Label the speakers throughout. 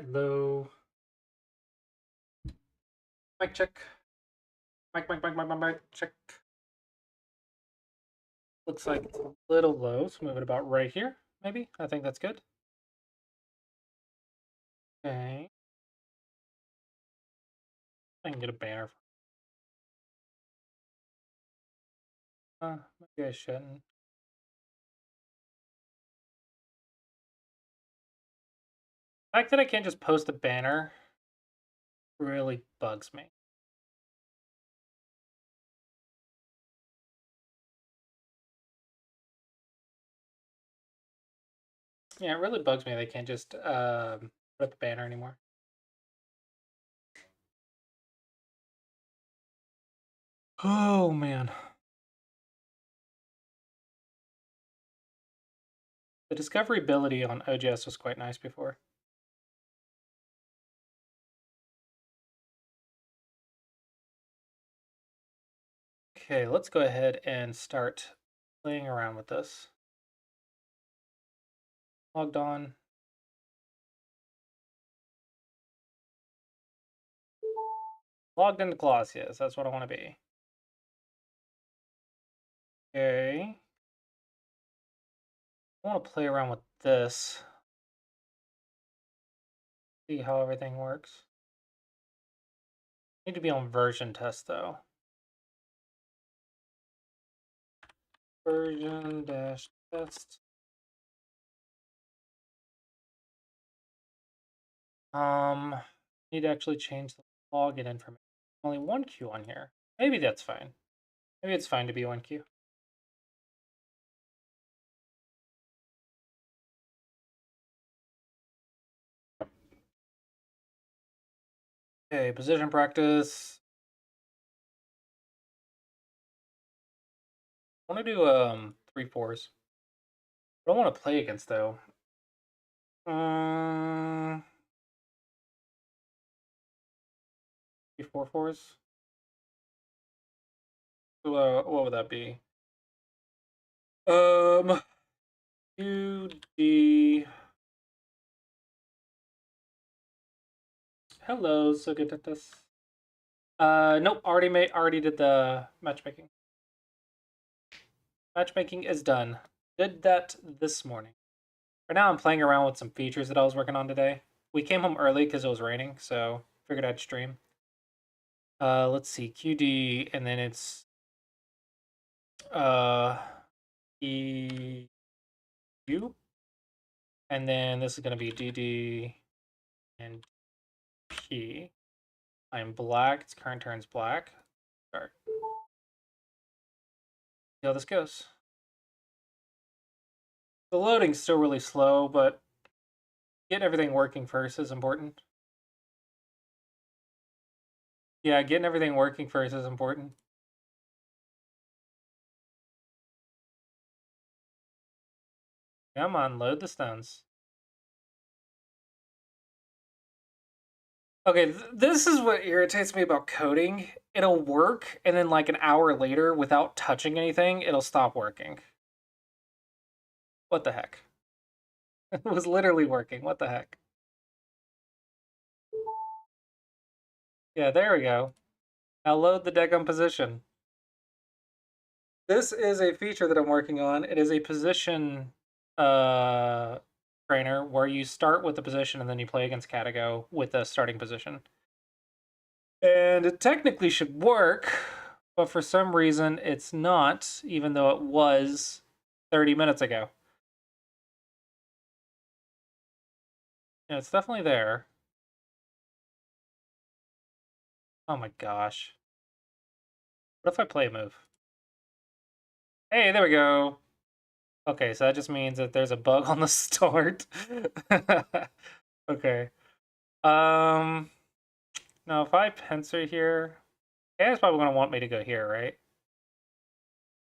Speaker 1: Hello. Mic check. Mic check. Looks like it's a little low, so move it about right here, maybe. I think that's good. Okay. I can get a banner. Maybe I shouldn't. The fact that I can't just post a banner really bugs me. Yeah, it really bugs me they can't just put up a banner anymore. Oh, man. The discoverability on OGS was quite nice before. Okay, let's go ahead and start playing around with this. Logged on. Logged into Clossius. That's what I want to be. Okay. I want to play around with this. See how everything works. Need to be on version test though. Version dash test. Need to actually change the login information. Only one queue on here. Maybe that's fine. Maybe it's fine to be one queue. Okay, position practice. I want to do 3-4s. I don't want to play against though. 3-4-4s. What would that be? 2D. Hello, so good at this. Nope, already did the matchmaking. Matchmaking is done. Did that this morning. Right now I'm playing around with some features that I was working on today. We came home early because it was raining, so figured I'd stream. Let's see, QD, and then it's EU, and then this is gonna be DD and P. I'm black. Its current turn's black. Start. See how this goes. The loading's still really slow, but getting everything working first is important. Yeah, getting everything working first is important. Come on, load the stones. Okay, this is what irritates me about coding. It'll work, and then like an hour later, without touching anything, it'll stop working. What the heck? It was literally working. What the heck? Yeah, there we go. Now load the Degum position. This is a feature that I'm working on. It is a position trainer where you start with the position and then you play against Catago with a starting position. And it technically should work, but for some reason it's not, even though it was 30 minutes ago. Yeah, it's definitely there. Oh my gosh. What if I play a move? Hey, there we go. Okay, so that just means that there's a bug on the start. Okay. Now if I pincer here, AI is probably gonna want me to go here, right?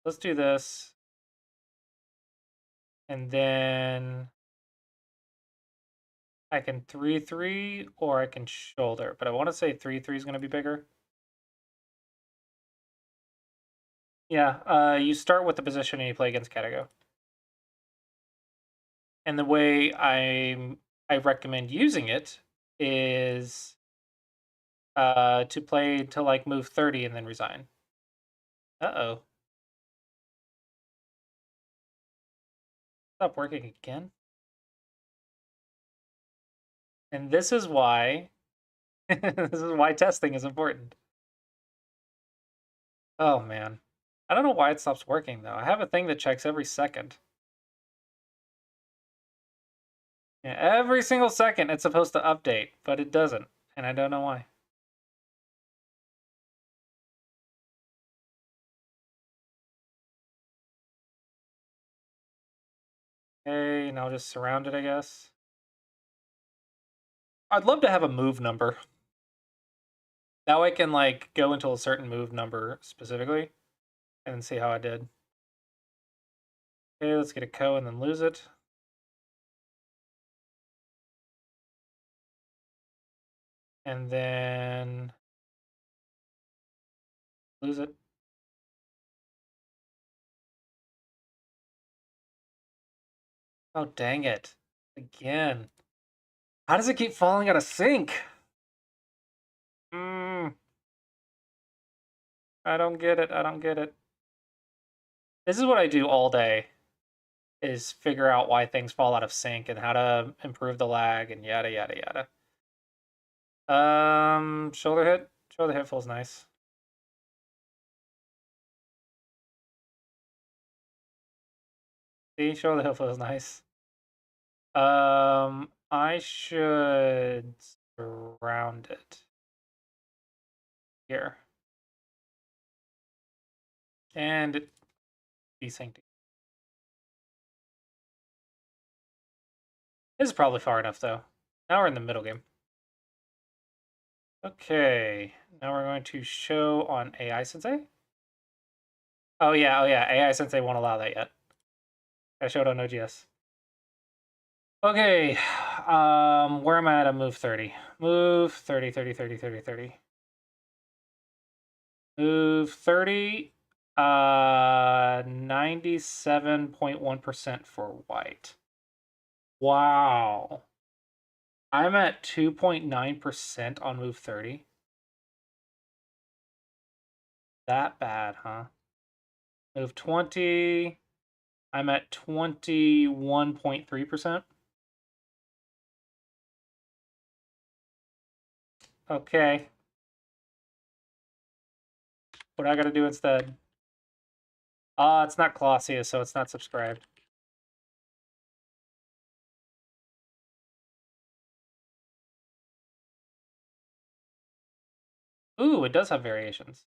Speaker 1: Let's do this. And then I can 3-3 or I can shoulder, but I want to say 3-3 is gonna be bigger. Yeah, you start with the position and you play against Catago. And the way I recommend using it is to play to like move 30 and then resign. Uh-oh. Stop working again. And this is why this is why testing is important. Oh man. I don't know why it stops working though. I have a thing that checks every second. Yeah, every single second it's supposed to update, but it doesn't, and I don't know why. Okay, now just surround it, I guess. I'd love to have a move number. Now I can like go into a certain move number specifically and see how I did. Okay, let's get a co and then lose it. And then lose it. Oh, dang it. Again. How does it keep falling out of sync? I don't get it. I don't get it. This is what I do all day, is figure out why things fall out of sync and how to improve the lag and yada, yada, yada. Shoulder hit. Shoulder hit feels nice. See, shoulder hit feels nice. I should surround it here. And desynced. This is probably far enough though. Now we're in the middle game. Okay, now we're going to show on AI Sensei. Oh yeah, AI Sensei won't allow that yet. I showed on OGS. Okay, where am I at? Move 30. Move 30, 30, 30, 30, 30. Move 30. 97.1% for white. Wow. I'm at 2.9% on move 30. That bad, huh? Move 20. I'm at 21.3%. Okay. What I gotta do instead? It's not Clossius, so it's not subscribed. Ooh, it does have variations.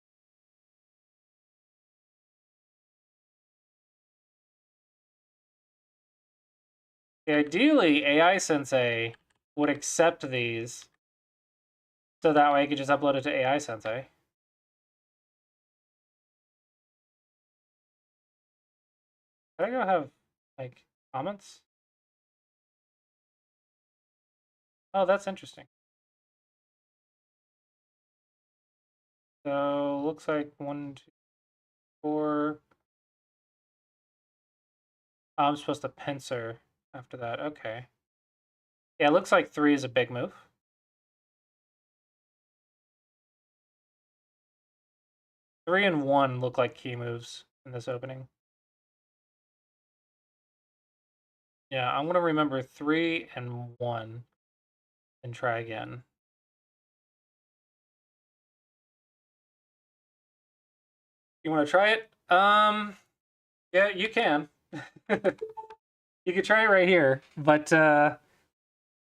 Speaker 1: Ideally, AI Sensei would accept these, so that way I could just upload it to AI Sensei. Could I go have, like, comments? Oh, that's interesting. So, looks like 1, 2, 4. Oh, I'm supposed to pincer after that. Okay. Yeah, it looks like 3 is a big move. 3 and 1 look like key moves in this opening. Yeah, I'm going to remember 3 and 1 and try again. You want to try it? Yeah, you can. You could try it right here, but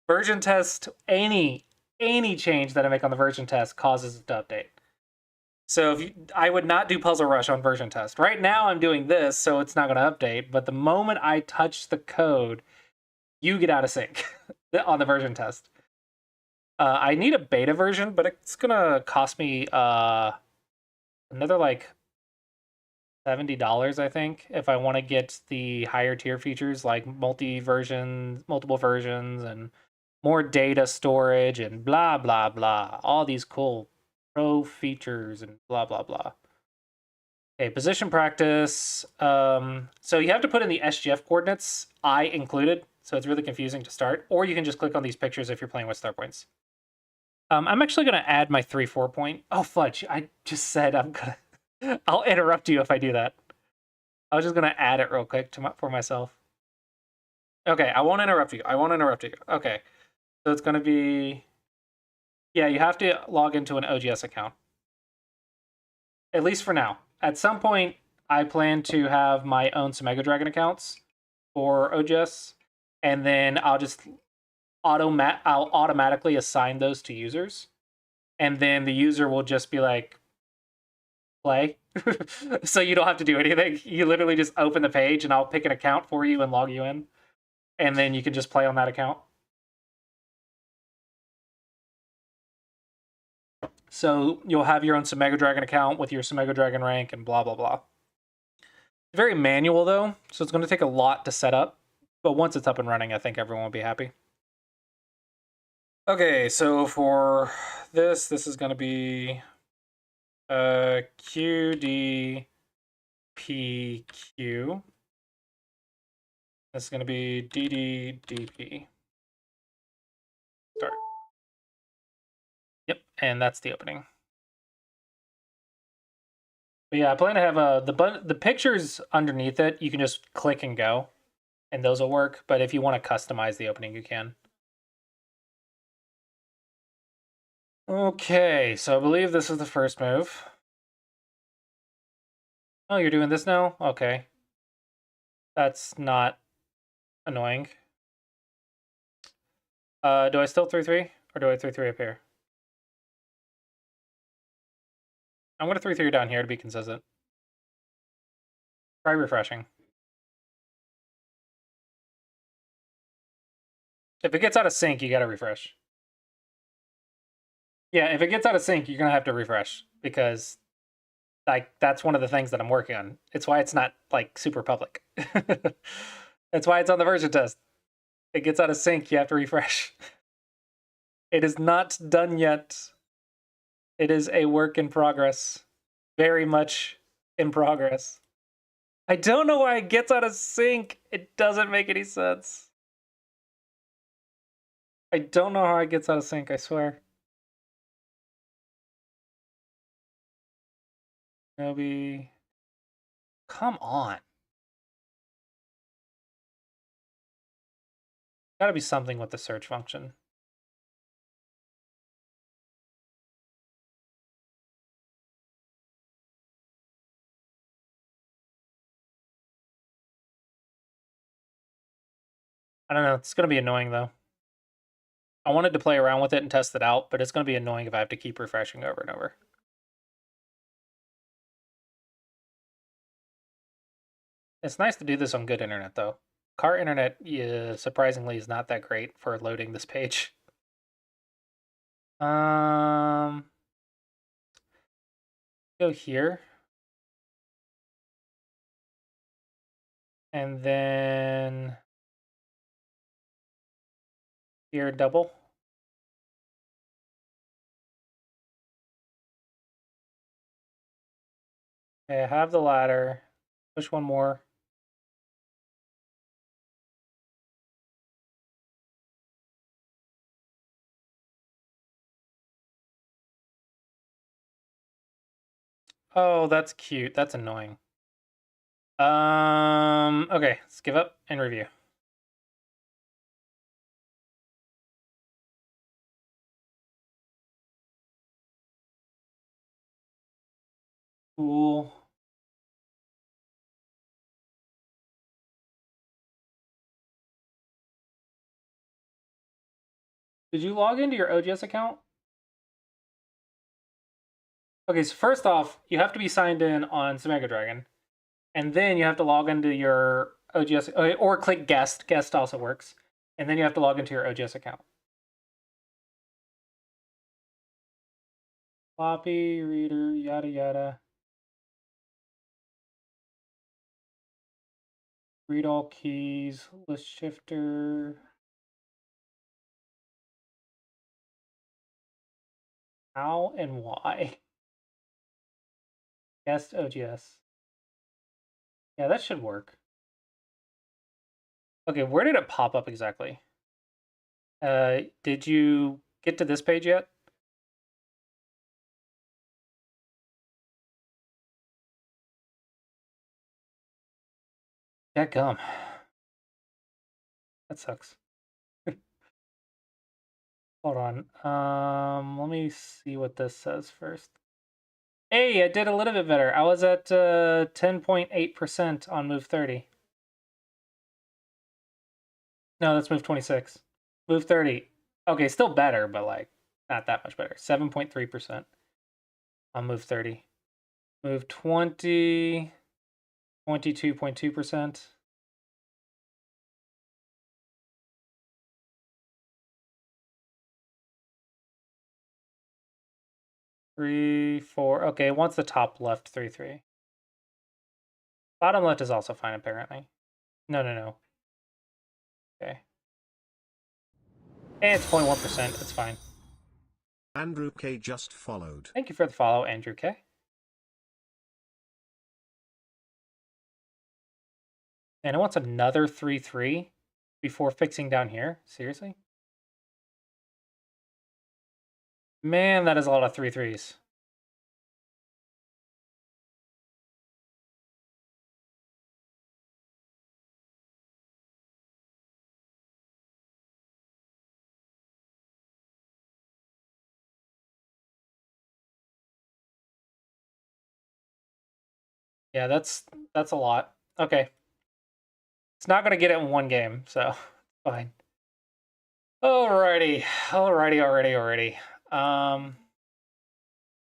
Speaker 1: version test, any change that I make on the version test causes it to update. So I would not do puzzle rush on version test. Right now I'm doing this, so it's not going to update, but the moment I touch the code, you get out of sync on the version test. I need a beta version, but it's going to cost me another like $70, I think, if I want to get the higher tier features like multiple versions, and more data storage and blah, blah, blah. All these cool pro features and blah, blah, blah. Okay, position practice. So you have to put in the SGF coordinates, I included, so it's really confusing to start. Or you can just click on these pictures if you're playing with start points. I'm actually going to add my 3-4 point. Oh, fudge. I just said I'm going to... I'll interrupt you if I do that. I was just going to add it real quick for myself. Okay, I won't interrupt you. I won't interrupt you. Okay. So it's going to be... Yeah, you have to log into an OGS account. At least for now. At some point, I plan to have my own Mega Dragon accounts for OGS, and then I'll just I'll automatically assign those to users, and then the user will just be like, play. So you don't have to do anything. You literally just open the page, and I'll pick an account for you and log you in, and then you can just play on that account. So you'll have your own Mega Dragon account with your Mega Dragon rank and blah blah blah. It's very manual though, so it's going to take a lot to set up. But once it's up and running, I think everyone will be happy. Okay, so for this is going to be QDPQ. This is going to be DDDP. Start. Yep, and that's the opening. But yeah, I plan to have the pictures underneath it. You can just click and go, and those will work. But if you want to customize the opening, you can. Okay, so I believe this is the first move. Oh, you're doing this now? Okay. That's not annoying. Do I still 3-3? Or do I 3-3 up here? I'm going to 3-3 down here to be consistent. Try refreshing. If it gets out of sync, you got to refresh. Yeah, if it gets out of sync, you're going to have to refresh. Because, like, that's one of the things that I'm working on. It's why it's not, like, super public. That's why it's on the version test. It gets out of sync, you have to refresh. It is not done yet. It is a work in progress. Very much in progress. I don't know why it gets out of sync. It doesn't make any sense. I don't know how it gets out of sync, I swear. Maybe... Come on. Gotta be something with the search function. I don't know. It's gonna be annoying, though. I wanted to play around with it and test it out, but it's gonna be annoying if I have to keep refreshing over and over. It's nice to do this on good internet, though. Car internet, surprisingly, is not that great for loading this page. Go here. And then here, double. Okay, I have the ladder. Push one more. Oh, that's cute. That's annoying. Okay, let's give up and review. Cool. Did you log into your OGS account? Okay, so first off, you have to be signed in on Mega Dragon, and then you have to log into your OGS, or click guest. Guest also works, and then you have to log into your OGS account. Floppy, reader, yada yada. Read all keys, list shifter. How and why? Guest OGS. Yeah, that should work. Okay, where did it pop up exactly? Did you get to this page yet? Yeah, gum. That sucks. Hold on. Let me see what this says first. Hey, I did a little bit better. I was at 10.8% on move 30. No, that's move 26. Move 30. Okay, still better, but like not that much better. 7.3% on move 30. Move 20, 22.2%. Three, four. Okay, it wants the top left 3-3. Bottom left is also fine, apparently. No, no, no. Okay. And it's 0.1%. It's fine.
Speaker 2: Andrew K just followed.
Speaker 1: Thank you for the follow, Andrew K. And it wants another 3-3 before fixing down here. Seriously? Man, that is a lot of 3-3s. Yeah, that's a lot. Okay. It's not gonna get it in one game, so fine. Alrighty. Alrighty.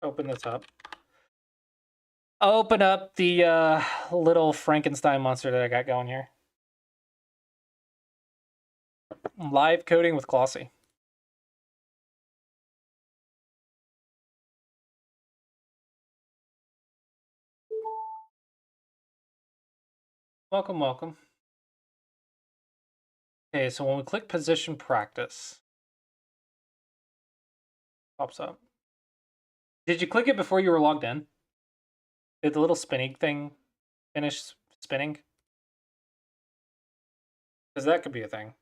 Speaker 1: Open this up. Open up the little Frankenstein monster that I got going here. Live coding with Clossius. Welcome, welcome. Okay, so when we click position practice, pops up. Did you click it before you were logged in? Did the little spinning thing finish spinning? Because that could be a thing.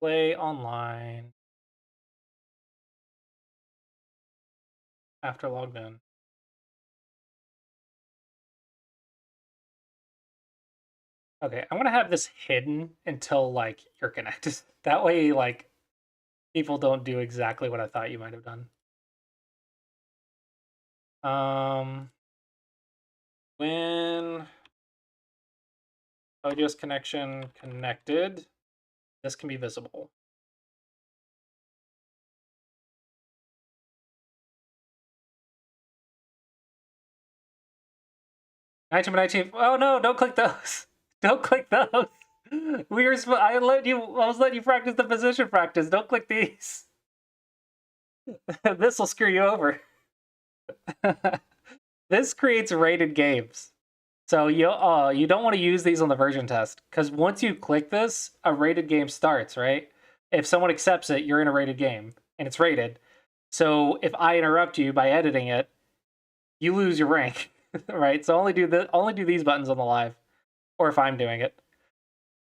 Speaker 1: Play online after logged in. Okay, I'm gonna have this hidden until like you're connected. That way, like people don't do exactly what I thought you might have done. When OGS connection connected, this can be visible. Oh no! Don't click those. Don't click those. I was letting you practice the position practice. Don't click these. This will screw you over. This creates rated games. So you don't want to use these on the version test because once you click this, a rated game starts, right? If someone accepts it, you're in a rated game and it's rated. So if I interrupt you by editing it, you lose your rank, right? So only do these buttons on the live, or if I'm doing it.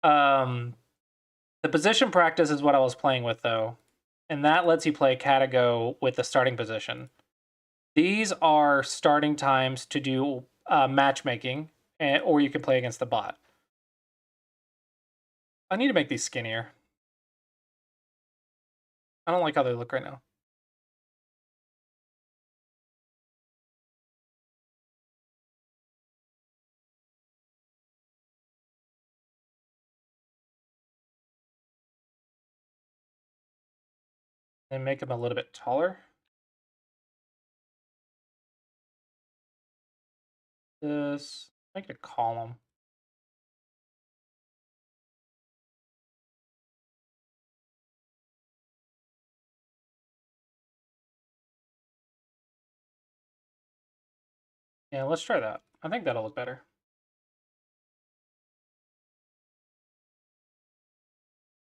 Speaker 1: The position practice is what I was playing with though, and that lets you play Catago with the starting position. These are starting times to do matchmaking, or you can play against the bot. I need to make these skinnier. I don't like how they look right now. And make them a little bit taller. This, make it a column. Yeah, let's try that. I think that'll look better.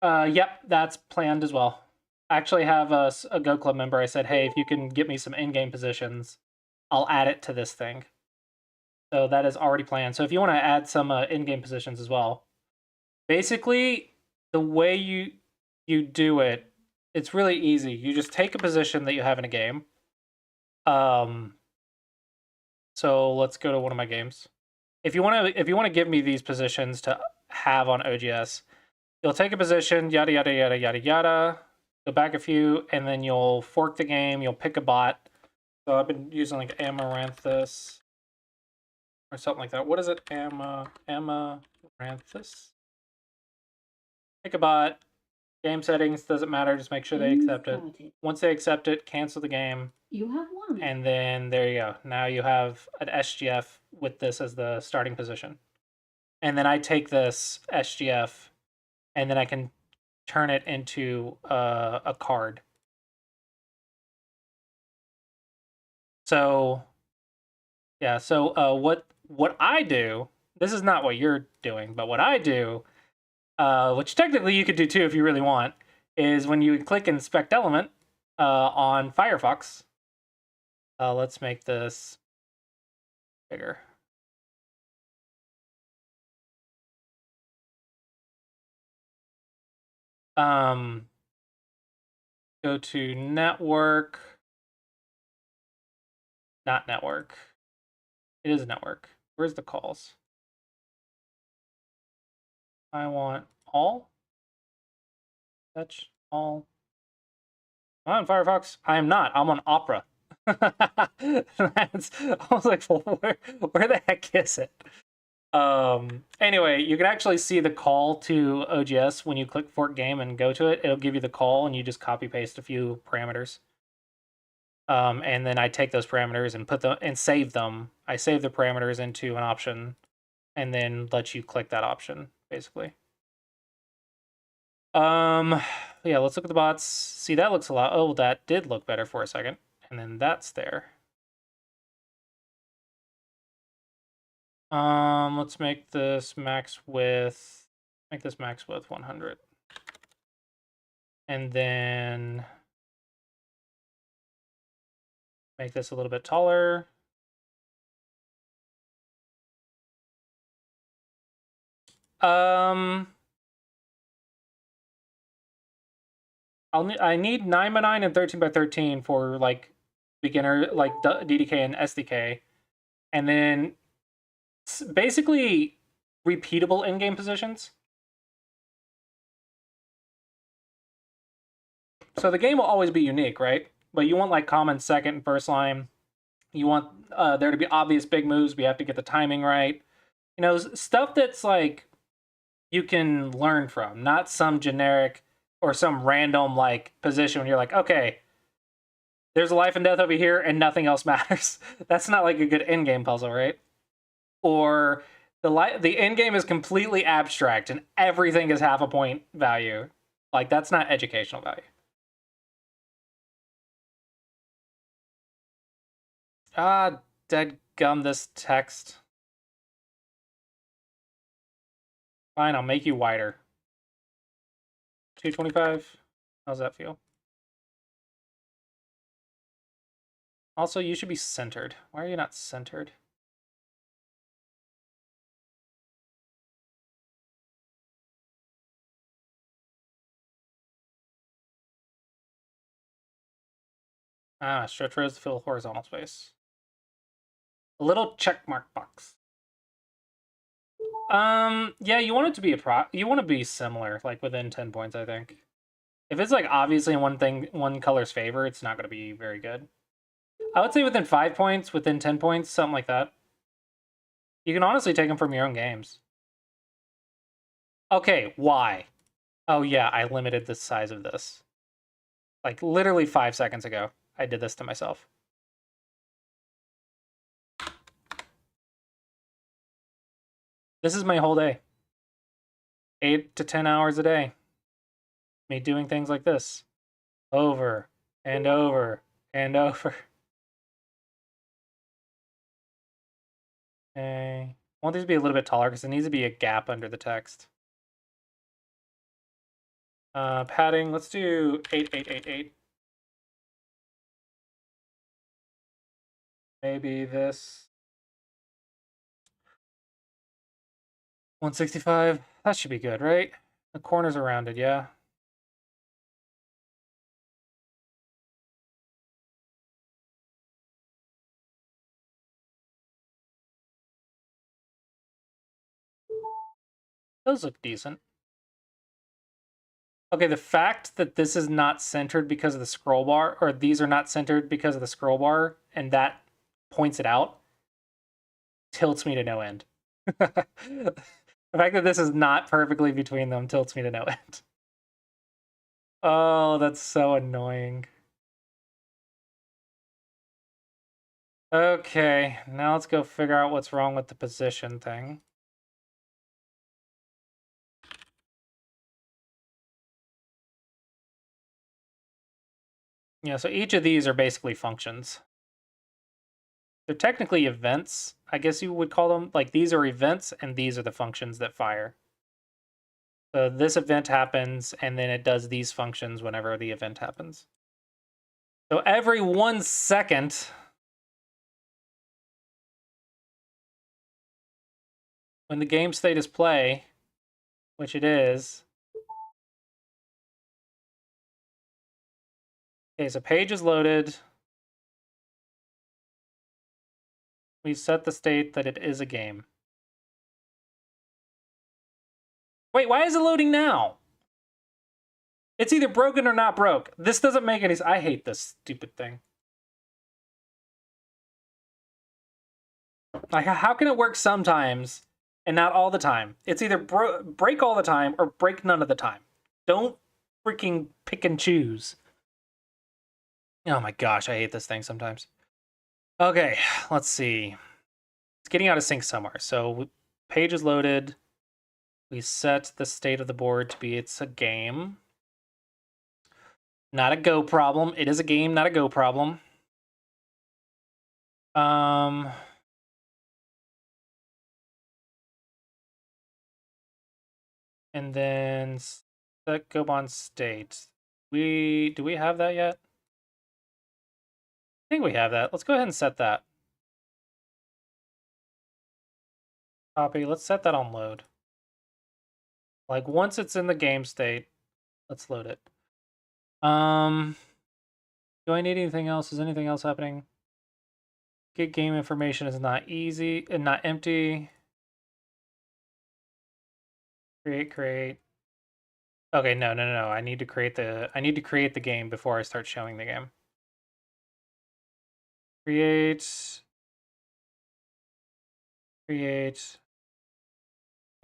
Speaker 1: Yep, that's planned as well. I actually have a Go Club member. I said, hey, if you can get me some in-game positions, I'll add it to this thing. So that is already planned. So if you want to add some in-game positions as well, basically the way you do it, it's really easy. You just take a position that you have in a game. So let's go to one of my games. If you want to give me these positions to have on OGS. You'll take a position, yada, yada, yada, yada, yada, go back a few, and then you'll fork the game, you'll pick a bot. So I've been using like Amaranthus or something like that. What is it? Amaranthus? Pick a bot, game settings, doesn't matter, just make sure they accept it. Once they accept it, cancel the game.
Speaker 3: You have won.
Speaker 1: And then there you go. Now you have an SGF with this as the starting position. And then I take this SGF and then I can turn it into a card. So, yeah, so what I do, this is not what you're doing, but what I do, which technically you could do too if you really want, is when you click Inspect Element on Firefox, let's make this bigger. Go to network, not network. It is a network. Where's the calls? I want all. Fetch all. I'm on Firefox. I am not. I'm on Opera. That's, I was like, well, where the heck is it? Anyway, you can actually see the call to OGS when you click fork game and go to it. It'll give you the call, and you just copy paste a few parameters. And then I take those parameters and put them and save them. I save the parameters into an option, and then let you click that option, basically. Yeah, let's look at the bots. See, that looks a lot. Oh, that did look better for a second, and then that's there. Let's make this max width. Make this max width 100, and then make this a little bit taller. I need 9x9 and 13x13 for like beginner, like DDK and SDK, and then basically repeatable in-game positions. So the game will always be unique, right? But you want like common second and first line. You want there to be obvious big moves. We have to get the timing right. You know, stuff that's like you can learn from, not some generic or some random like position when you're like, okay, there's a life and death over here and nothing else matters. That's not like a good in-game puzzle, right? Or the end game is completely abstract and everything is half a point value. Like, that's not educational value. Ah, dead gum this text. Fine, I'll make you wider. 225. How's that feel? Also, you should be centered. Why are you not centered? Ah, stretch rows to fill horizontal space. A little check mark box. Yeah, you want it to be you want to be similar, like within 10 points, I think. If it's like obviously in one color's favor, it's not going to be very good. I would say within 5 points, within 10 points, something like that. You can honestly take them from your own games. Okay, why? Oh yeah, I limited the size of this. Like literally 5 seconds ago, I did this to myself. This is my whole day. 8 to 10 hours a day. Me doing things like this. Over and over and over. Okay. I want these to be a little bit taller because there needs to be a gap under the text. Padding, let's do 8, 8, 8, 8. Maybe this. 165. That should be good, right? The corners are rounded, yeah. Those look decent. Okay, the fact that this is not centered because of the scroll bar, or these are not centered because of the scroll bar, and that points it out, tilts me to no end. The fact that this is not perfectly between them tilts me to no end. Oh, that's so annoying. Okay, now let's go figure out what's wrong with the position thing. Yeah, so each of these are basically functions. They're technically events, I guess you would call them. Like, these are events, and these are the functions that fire. So this event happens, and then it does these functions whenever the event happens. So every 1 second, when the game state is play, which it is, okay, so page is loaded. We set the state that it is a game. Wait, why is it loading now? It's either broken or not broke. This doesn't make any sense. I hate this stupid thing. Like, how can it work sometimes and not all the time? It's either break all the time or break none of the time. Don't freaking pick and choose. Oh my gosh, I hate this thing sometimes. Okay, let's see. It's getting out of sync somewhere. So page is loaded. We set the state of the board to be it's a game. Not a go problem. It is a game, not a go problem. And then set go on state. Do we have that yet? I think we have that. Let's go ahead and set that. Copy. Let's set that on load. Like, once it's in the game state, let's load it. Do I need anything else? Is anything else happening? Get game information is not easy and not empty. Create. Okay, no. I need to create the game before I start showing the game. Create,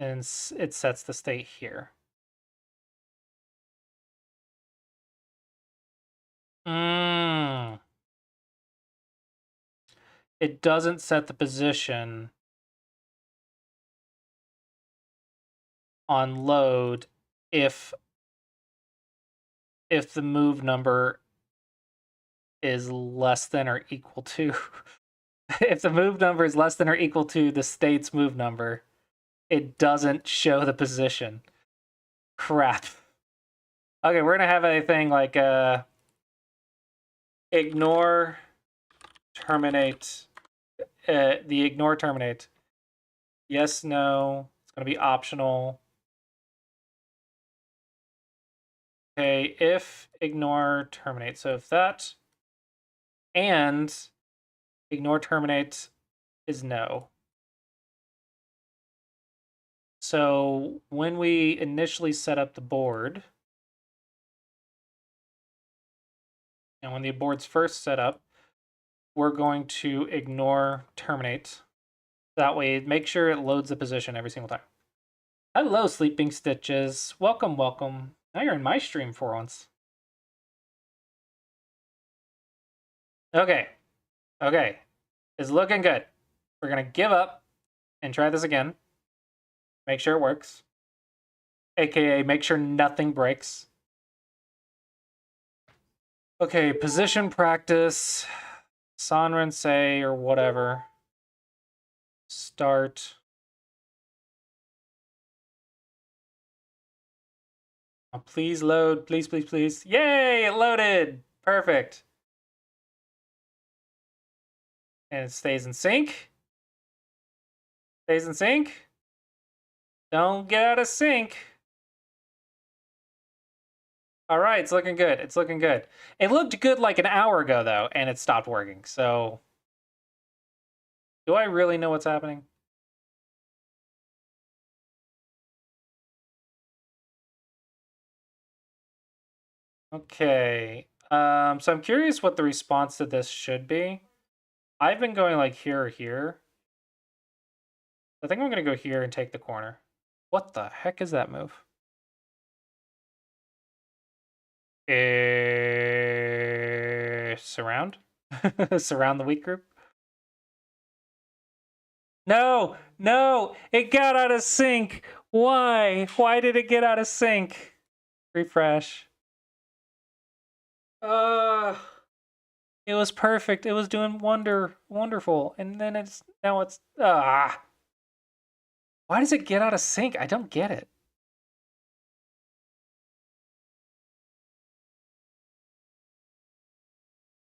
Speaker 1: and it sets the state here. It doesn't set the position on load if the move number is less than or equal to if the move number is less than or equal to the state's move number, it doesn't show the position. Crap. Okay, we're gonna have a thing like ignore terminate, the ignore terminate. Yes, no. It's gonna be optional. Okay, if ignore terminate. So if that and ignore terminate is no. So when we initially set up the board, and when the board's first set up, we're going to ignore terminate. That way, make sure it loads the position every single time. Hello, Sleeping Stitches. Welcome, welcome. Now you're in my stream for once. Okay. Okay. It's looking good. We're going to give up and try this again. Make sure it works. AKA, make sure nothing breaks. Okay, position practice. Sanren say or whatever. Start. Oh, please load. Please, please, please. Yay! It loaded! Perfect. And it stays in sync. Stays in sync. Don't get out of sync. All right, it's looking good. It's looking good. It looked good like an hour ago, though, and it stopped working. So, do I really know what's happening? Okay. So I'm curious what the response to this should be. I've been going like here or here. I think I'm gonna go here and take the corner. What the heck is that move? Surround? Surround the weak group? No, no, it got out of sync. Why? Why did it get out of sync? Refresh. It was perfect. It was doing wonderful. And then now it's Why does it get out of sync? I don't get it.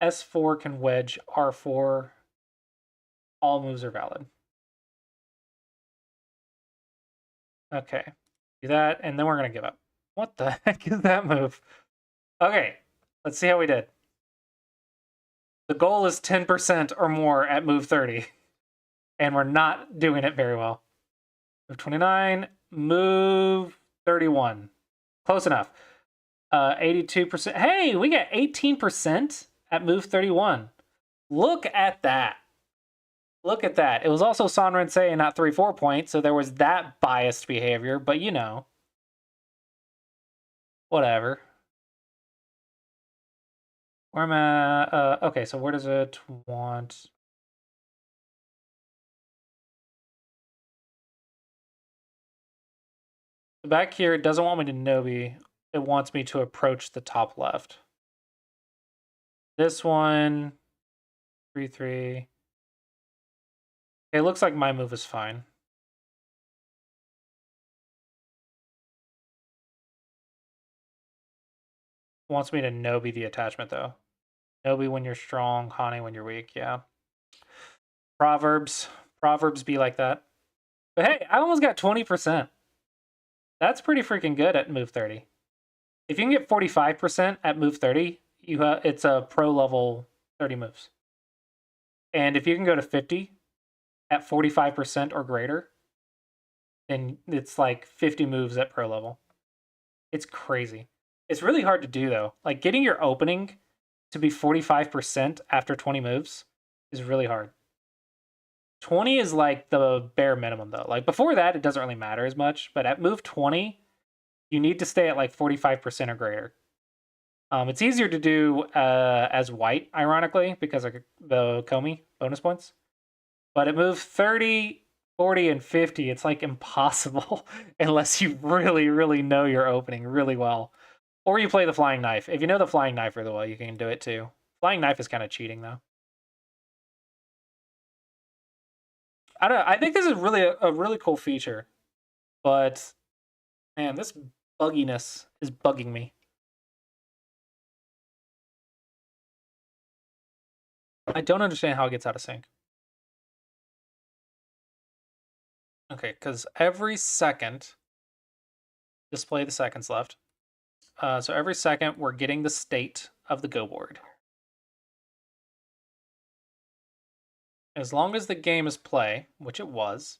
Speaker 1: S4 can wedge R4. All moves are valid. Okay. Do that, and then we're gonna give up. What the heck is that move? Okay, let's see how we did. The goal is 10% or more at move 30. And we're not doing it very well. Move 29, move 31. Close enough. 82%. Hey, we got 18% at move 31. Look at that. Look at that. It was also Sanrensei and not 3-4 points, so there was that biased behavior, but you know. Whatever. Where am I? Okay, so where does it want? Back here, it doesn't want me to Nobi. It wants me to approach the top left. This one, 3-3. It looks like my move is fine. Wants me to Nobi the attachment, though. Nobi when you're strong, Hani when you're weak, yeah. Proverbs be like that. But hey, I almost got 20%. That's pretty freaking good at move 30. If you can get 45% at move 30, it's a pro level 30 moves. And if you can go to 50 at 45% or greater, then it's like 50 moves at pro level. It's crazy. It's really hard to do though. Like getting your opening to be 45% after 20 moves is really hard. 20 is like the bare minimum though. Like before that, it doesn't really matter as much, but at move 20, you need to stay at like 45% or greater. It's easier to do as white, ironically, because of the Komi bonus points. But at move 30, 40, and 50, it's like impossible unless you really, really know your opening really well. Or you play the Flying Knife. If you know the Flying Knife really well, you can do it too. Flying Knife is kind of cheating though. I don't know. I think this is really a really cool feature. But man, this bugginess is bugging me. I don't understand how it gets out of sync. Okay, because every second, display the seconds left. So every second, we're getting the state of the go board. As long as the game is play, which it was,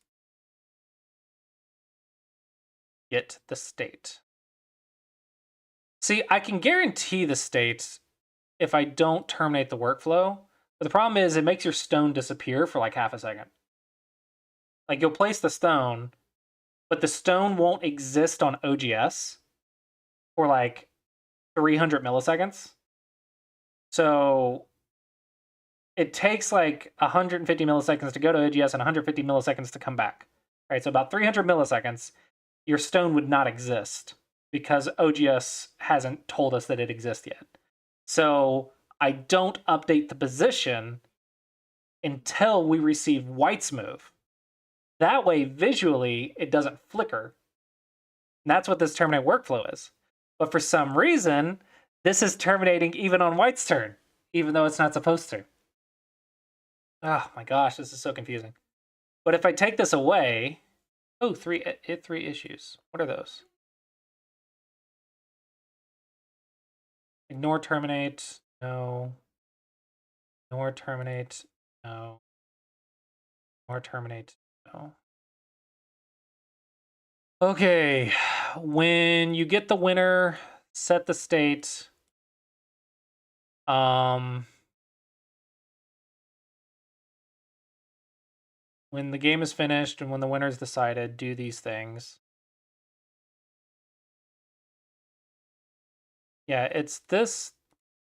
Speaker 1: get the state. See, I can guarantee the state if I don't terminate the workflow, but the problem is it makes your stone disappear for like half a second. Like you'll place the stone, but the stone won't exist on OGS for like 300 milliseconds. So it takes like 150 milliseconds to go to OGS and 150 milliseconds to come back. Right, so about 300 milliseconds, your stone would not exist because OGS hasn't told us that it exists yet. So I don't update the position until we receive White's move. That way, visually, it doesn't flicker. And that's what this terminate workflow is. But for some reason, this is terminating even on White's turn, even though it's not supposed to. Oh my gosh, this is so confusing. But if I take this away, oh, three issues. What are those? Ignore terminate, no. Ignore terminate, no. Ignore terminate, no. Okay, when you get the winner, set the state. When the game is finished and when the winner is decided, do these things. Yeah, it's this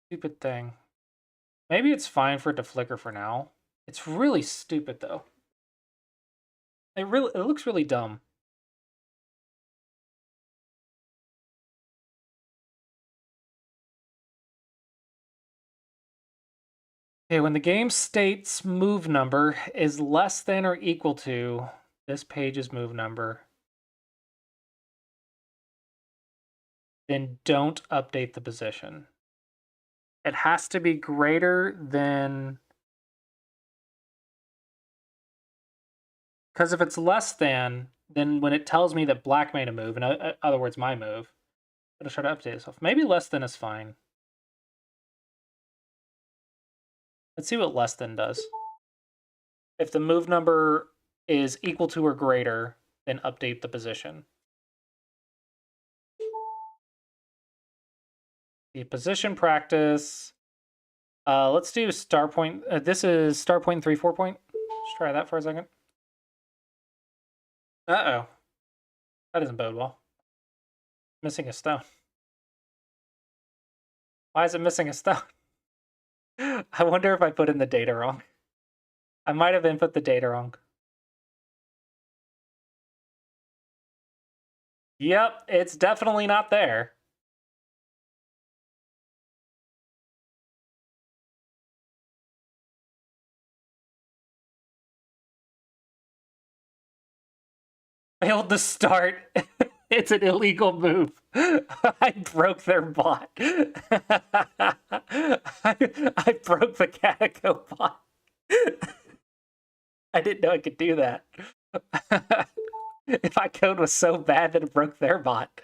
Speaker 1: stupid thing. Maybe it's fine for it to flicker for now. It's really stupid though. It looks really dumb. Okay, when the game states move number is less than or equal to this page's move number, then don't update the position. It has to be greater than... Because if it's less than, then when it tells me that black made a move, in other words, my move, it'll try to update itself. Maybe less than is fine. Let's see what less than does. If the move number is equal to or greater, then update the position. The position practice. Let's do star point. This is star point 3, 4 point. Let's try that for a second. Uh-oh. That doesn't bode well. Missing a stone. Why is it missing a stone? I wonder if I put in the data wrong. I might have input the data wrong. Yep, it's definitely not there. Failed to start. It's an illegal move. I broke their bot. I broke the Catico bot. I didn't know I could do that. If my code was so bad that it broke their bot.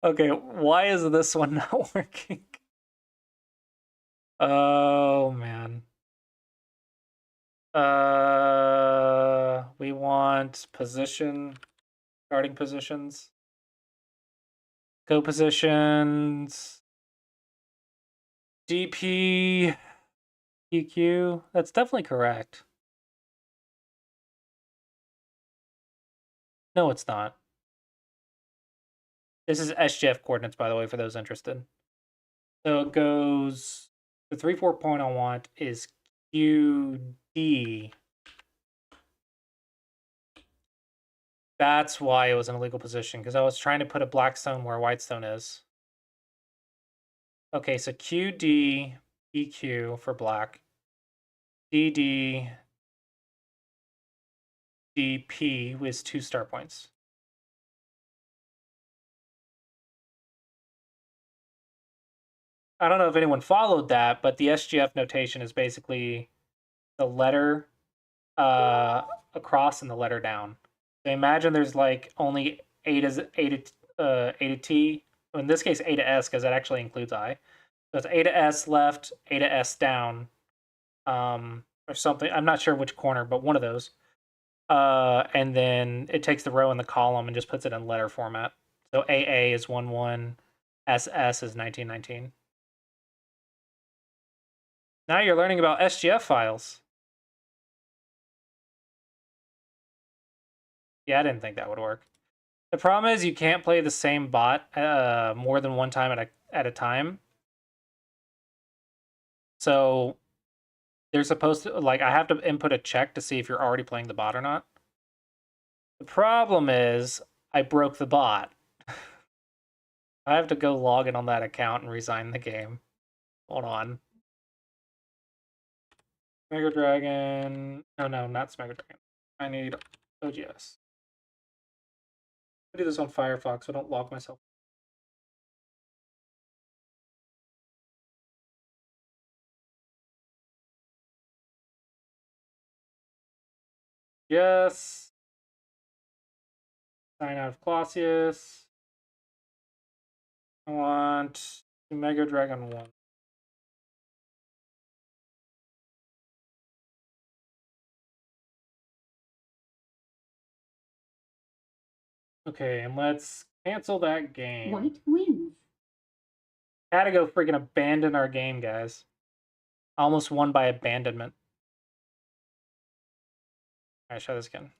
Speaker 1: Okay, why is this one not working? Oh, man. We want position, starting positions, go positions, DP, PQ. That's definitely correct. No, it's not. This is SGF coordinates, by the way, for those interested. So it goes, the 3, 4 point I want is QD. That's why it was an illegal position, because I was trying to put a black stone where a white stone is. Okay, so QD, PQ for black. DD, DP was 2 star points. I don't know if anyone followed that, but the SGF notation is basically the letter across and the letter down. So imagine there's like only A to T. In this case, A to S, because that actually includes I. So it's A to S left, A to S down, or something. I'm not sure which corner, but one of those. And then it takes the row and the column and just puts it in letter format. So AA is 11, SS is 1919. Now you're learning about SGF files. Yeah, I didn't think that would work. The problem is you can't play the same bot more than one time at a time. So they're supposed to, like, I have to input a check to see if you're already playing the bot or not. The problem is I broke the bot. I have to go log in on that account and resign the game. Hold on. Mega Dragon. No, not Mega Dragon. I need OGS. I do this on Firefox, so I don't log myself. Yes. Sign out of Clossius. I want Mega Dragon 1. Okay, and let's cancel that game.
Speaker 3: White wins.
Speaker 1: Had to go freaking abandon our game, guys. Almost won by abandonment. Alright, try this again.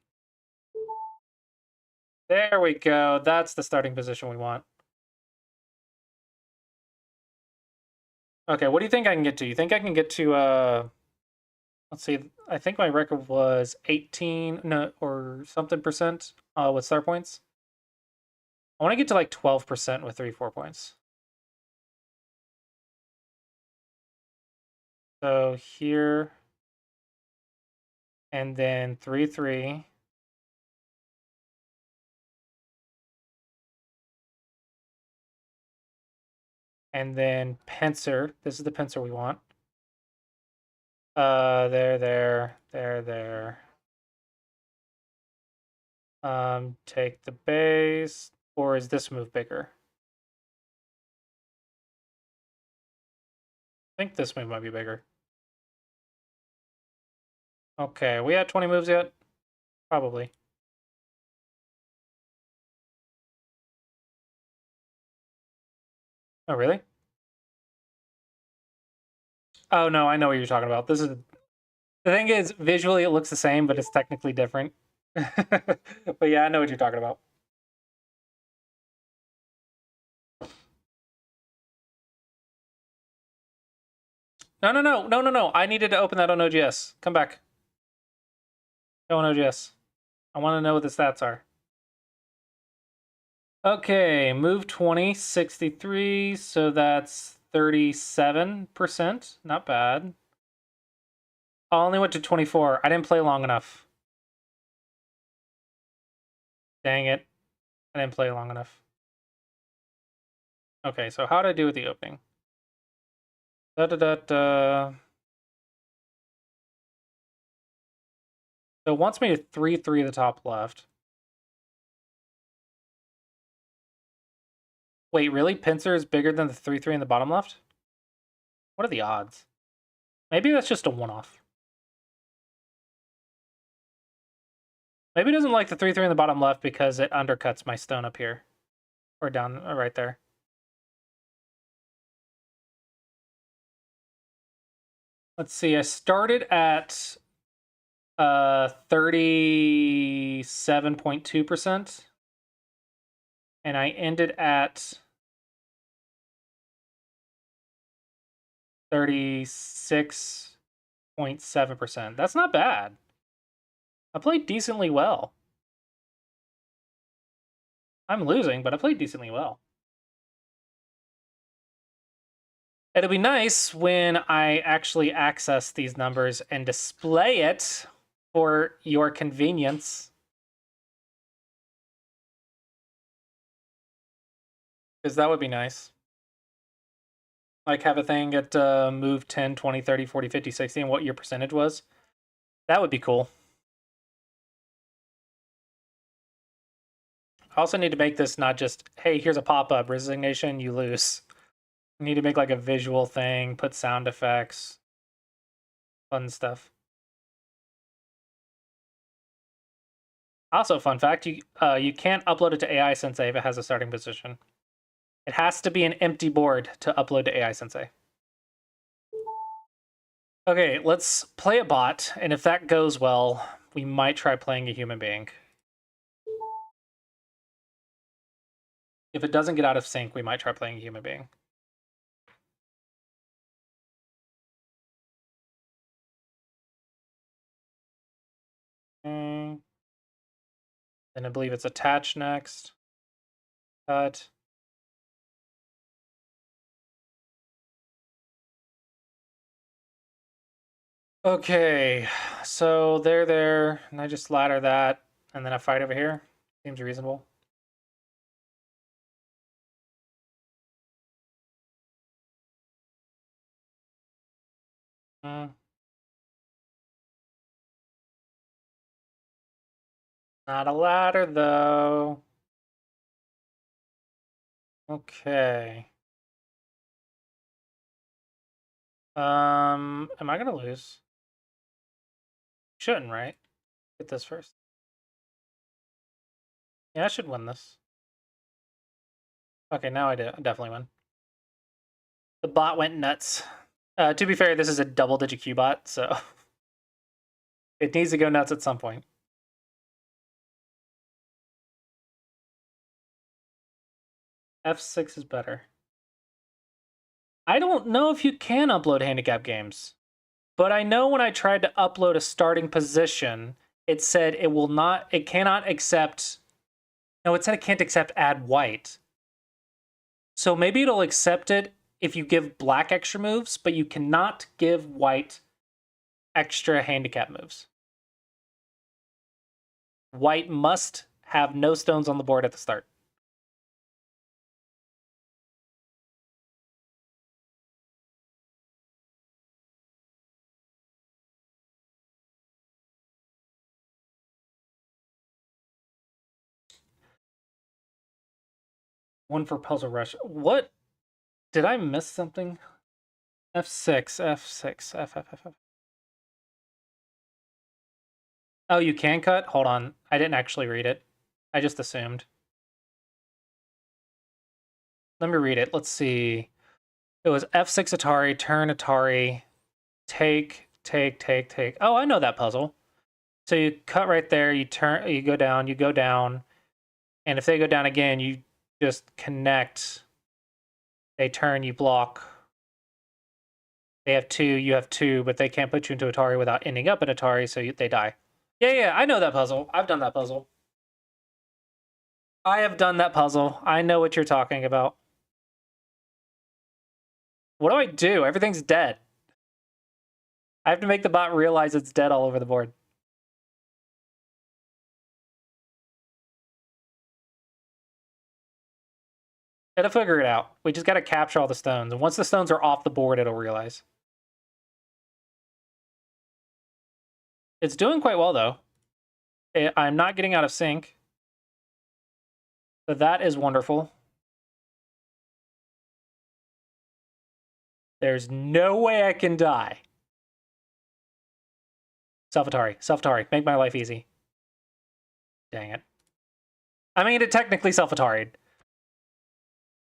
Speaker 1: There we go. That's the starting position we want. Okay, what do you think I can get to? You think I can get to, let's see, I think my record was 18, no, or something percent with star points. I want to get to like 12% with 3-4 points. So here, and then 3-3. And then pincer. This is the pincer we want. There. Take the base, or is this move bigger? I think this move might be bigger. Okay, we had 20 moves yet? Probably. Oh, really? Oh, no, I know what you're talking about. This is... The thing is, visually it looks the same, but it's technically different. But yeah, I know what you're talking about. No. I needed to open that on OGS. Come back. Go on OGS. I want to know what the stats are. Okay, move 20, 63, so that's 37%. Not bad. I only went to 24. I didn't play long enough. Dang it. I didn't play long enough. Okay, so how did I do with the opening? So it wants me to 3-3 the top left. Wait, really? Pincer is bigger than the 3-3 in the bottom left? What are the odds? Maybe that's just a one-off. Maybe it doesn't like the 3-3 in the bottom left because it undercuts my stone up here. Or down, right there. Let's see, I started at 37.2%. And I ended at 36.7%. That's not bad. I played decently well. I'm losing, but I played decently well. It'll be nice when I actually access these numbers and display it for your convenience. Because that would be nice. Like have a thing at move 10, 20, 30, 40, 50, 60, and what your percentage was. That would be cool. I also need to make this not just, hey, here's a pop-up, resignation, you lose. I need to make like a visual thing, put sound effects, fun stuff. Also, fun fact, you can't upload it to AI Sensei if it has a starting position. It has to be an empty board to upload to AI Sensei. Okay, let's play a bot, and if that goes well, we might try playing a human being. If it doesn't get out of sync, we might try playing a human being. Okay. Then I believe it's attach next. Cut. Okay, so they're there, and I just ladder that, and then I fight over here. Seems reasonable. Not a ladder, though. Okay. Am I gonna lose? Shouldn't, right? Get this first. Yeah, I should win this. Okay, now I definitely win. The bot went nuts. To be fair, this is a double-digit Q bot, so it needs to go nuts at some point. F6 is better. I don't know if you can upload handicap games, but I know when I tried to upload a starting position, it said it cannot accept, no, it said it can't accept add white. So maybe it'll accept it if you give black extra moves, but you cannot give white extra handicap moves. White must have no stones on the board at the start. One for Puzzle Rush. What? Did I miss something? F6, F6, F, F, F, F. Oh, you can cut? Hold on. I didn't actually read it. I just assumed. Let me read it. Let's see. It was F6 Atari, turn Atari, take, take, take, take. Oh, I know that puzzle. So you cut right there, you turn, you go down, and if they go down again, you just connect. They turn, you block. They have two, you have two, but they can't put you into Atari without ending up in Atari, so they die. Yeah, I know that puzzle. I've done that puzzle. I have done that puzzle. I know what you're talking about. What do I do? Everything's dead. I have to make the bot realize it's dead all over the board. Gotta figure it out. We just gotta capture all the stones. And once the stones are off the board, it'll realize. It's doing quite well, though. I'm not getting out of sync. So that is wonderful. There's no way I can die. Self-Atari. Make my life easy. Dang it. I mean, it technically self-Atari'd.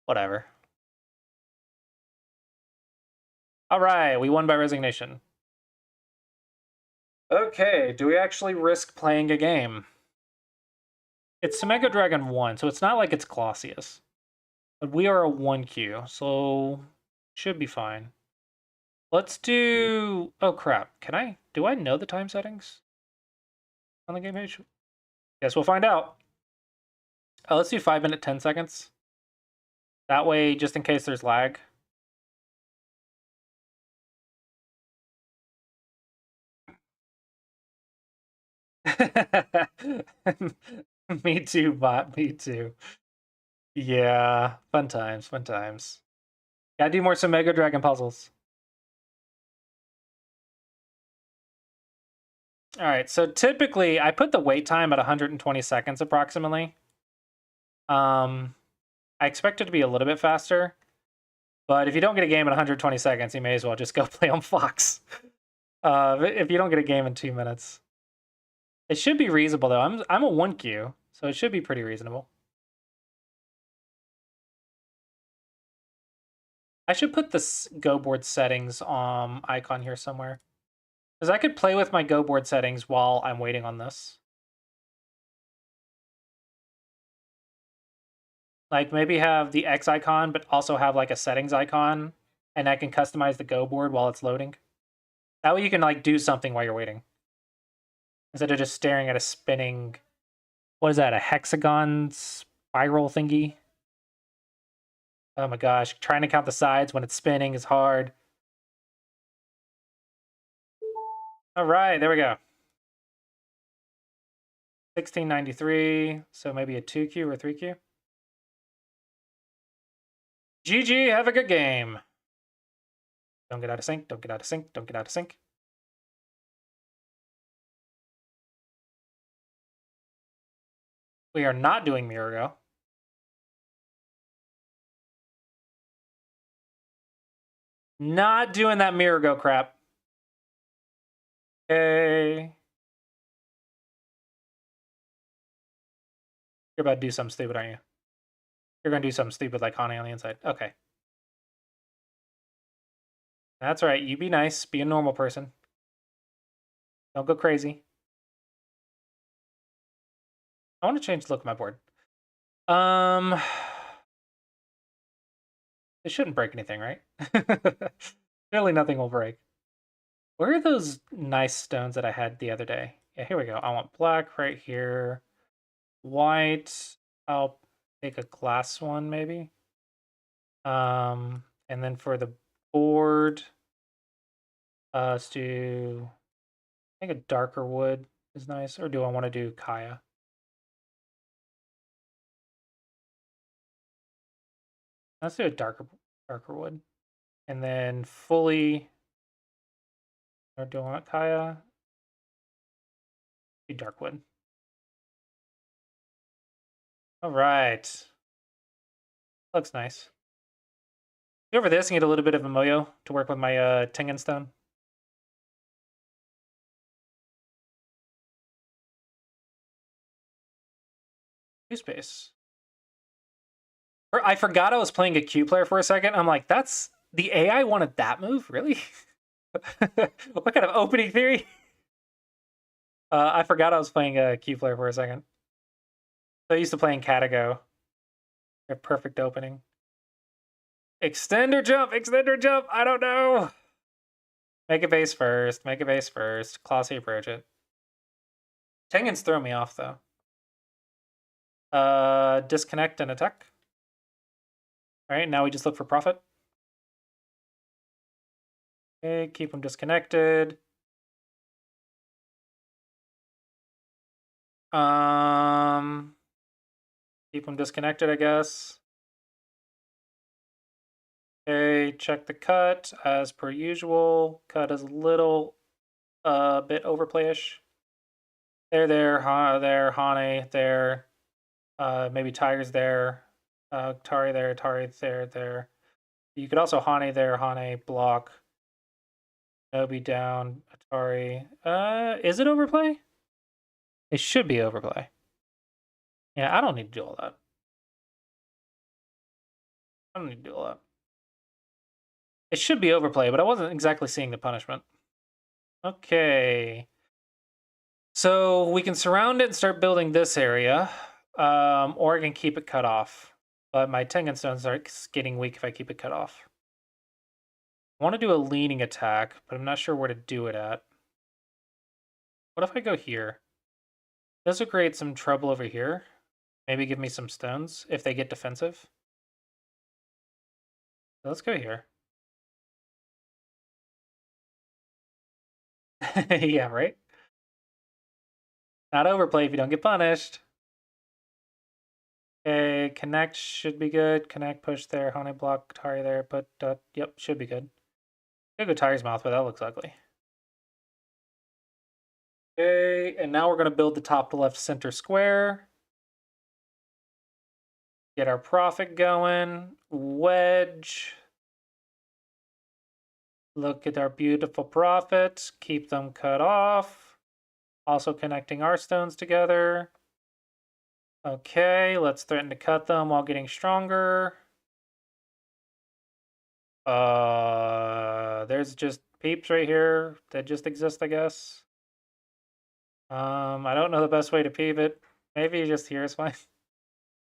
Speaker 1: Whatever. All right, we won by resignation. Okay, do we actually risk playing a game? It's Mega Dragon 1, so it's not like it's Clossius. But we are a 1Q, so should be fine. Let's do... Oh, crap. Do I know the time settings on the game page? Guess we'll find out. Let's do 5 minute 10 seconds. That way, just in case there's lag. Me too, bot. Me too. Yeah, fun times, fun times. Gotta do more some Mega Dragon puzzles. All right, so typically I put the wait time at 120 seconds approximately. I expect it to be a little bit faster, but if you don't get a game in 120 seconds, you may as well just go play on Fox. If you don't get a game in 2 minutes. It should be reasonable though. I'm a 1Q, so it should be pretty reasonable. I should put this Go board settings icon here somewhere. Because I could play with my Go board settings while I'm waiting on this. Like maybe have the X icon, but also have like a settings icon, and I can customize the Go board while it's loading. That way you can like do something while you're waiting. Instead of just staring at a spinning, what is that, a hexagon spiral thingy? Oh my gosh, trying to count the sides when it's spinning is hard. All right, there we go. 1693, so maybe a 2Q or 3Q. GG, have a good game. Don't get out of sync, don't get out of sync, don't get out of sync. We are not doing Mirror Go. Not doing that Mirror Go crap. Okay. You're about to do something stupid, aren't you? You're going to do something stupid like Connie on the inside. Okay. That's right. You be nice. Be a normal person. Don't go crazy. I want to change the look of my board. Um, it shouldn't break anything, right? Surely nothing will break. Where are those nice stones that I had the other day? Yeah, here we go. I want black right here. White. I'll take a glass one, maybe. And then for the board, let's do, I think a darker wood is nice. Or do I want to do Kaya? Let's do a darker wood. And then fully, or do I want Kaya? Do dark wood. All right. Looks nice. Over this and get a little bit of a moyo to work with my Tengen stone. Two space. I forgot I was playing a Q player for a second. I'm like, that's the AI wanted that move? Really? What kind of opening theory? I forgot I was playing a Q player for a second. So I used to playing Catago. A perfect opening. Extend or jump? Extend or jump? I don't know. Make a base first. Make a base first. Classy approach it. Tengen's throw me off though. Disconnect and attack. All right, now we just look for profit. Okay, keep them disconnected. Keep them disconnected, I guess. Okay, check the cut as per usual. Cut is a little bit overplayish. There, there, Hane, there. Maybe Tiger's there. Tari there, Tari there, there. You could also Hane there, Hane, block. Nobi down, Atari. Is it overplay? It should be overplay. Yeah, I don't need to do all that. I don't need to do all that. It should be overplay, but I wasn't exactly seeing the punishment. Okay. So we can surround it and start building this area. Or I can keep it cut off. But my Tengen stones are getting weak if I keep it cut off. I want to do a leaning attack, but I'm not sure where to do it at. What if I go here? This will create some trouble over here. Maybe give me some stones if they get defensive. So let's go here. Yeah, right? Not overplay if you don't get punished. Okay, connect should be good. Connect, push there, Hane block, Tari there, but yep, should be good. Could go Tari's mouth, but that looks ugly. Okay, and now we're gonna build the top to left center square. Get our profit going. Wedge. Look at our beautiful profits. Keep them cut off. Also connecting our stones together. Okay, let's threaten to cut them while getting stronger. There's just peeps right here that just exist, I guess. I don't know the best way to peep it. Maybe just here is fine.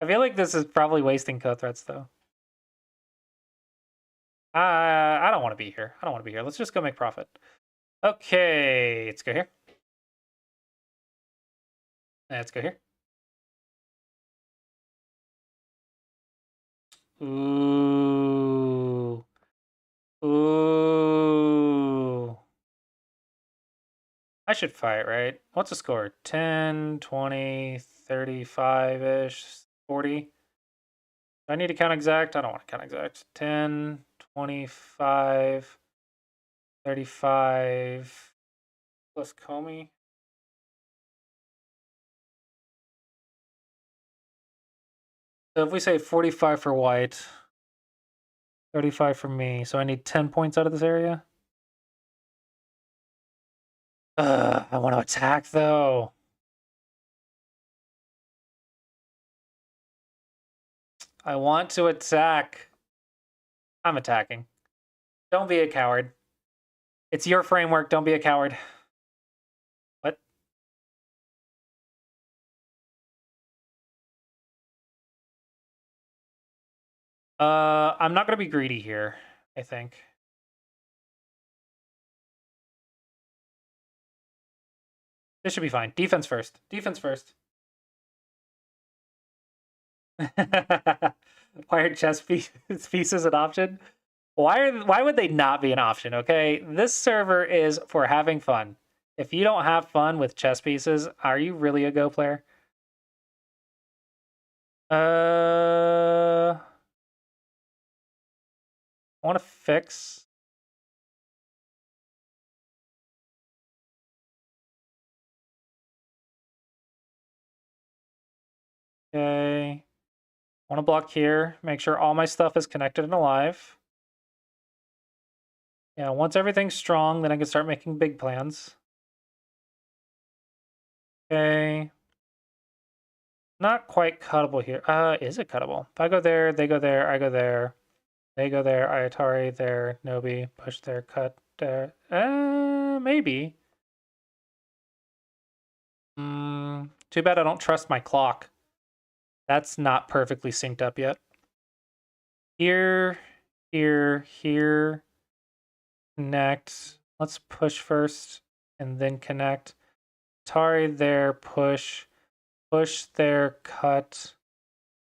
Speaker 1: I feel like this is probably wasting code threats though. I don't want to be here. I don't want to be here. Let's just go make profit. Okay, let's go here. Let's go here. Ooh. Ooh. I should fight, right? What's the score? 10, 20, 35-ish, 40? Do I need to count exact? I don't want to count exact. 10, 25, 35, plus Comey. So if we say 45 for white, 35 for me, so I need 10 points out of this area? I want to attack, though. I want to attack. I'm attacking. Don't be a coward. It's your framework. Don't be a coward. What? I'm not gonna be greedy here, I think. This should be fine. Defense first. Defense first. Why are chess pieces an option? Why would they not be an option? Okay, this server is for having fun. If you don't have fun with chess pieces, are you really a Go player? I want to fix. Okay, I want to block here. Make sure all my stuff is connected and alive. Yeah, once everything's strong, then I can start making big plans. Okay. Not quite cuttable here. Is it cuttable? If I go there, they go there, I go there. They go there, I Atari there, Nobi, push there, cut there. Maybe. Too bad I don't trust my clock. That's not perfectly synced up yet. Here, here. Connect. Let's push first and then connect. Atari there, push. Push there, cut.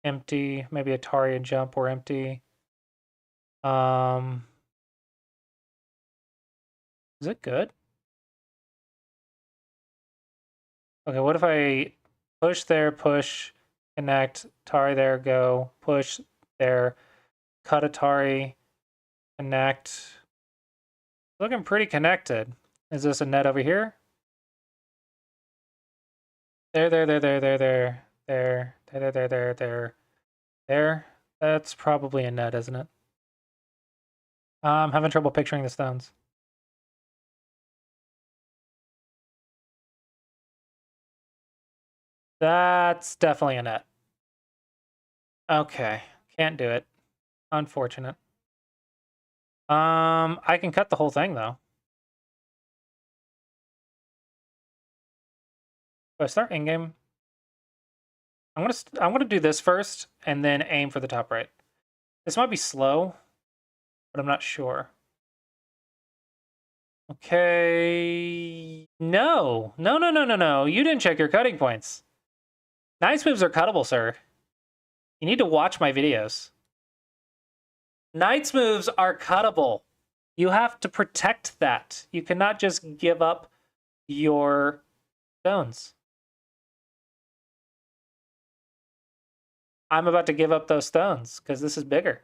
Speaker 1: Empty. Maybe Atari and jump or empty. Is it good? Okay, what if I push there, push, connect, Atari there, go, push there, cut Atari, connect. Looking pretty connected. Is this a net over here? There. That's probably a net, isn't it? I'm having trouble picturing the stones. That's definitely a net. Okay, can't do it. Unfortunate. I can cut the whole thing though. Do I start in-game? I'm gonna do this first and then aim for the top right. This might be slow, but I'm not sure. Okay. No. You didn't check your cutting points. Nice moves are cuttable, sir. You need to watch my videos. Knight's moves are cuttable. You have to protect that. You cannot just give up your stones. I'm about to give up those stones because this is bigger.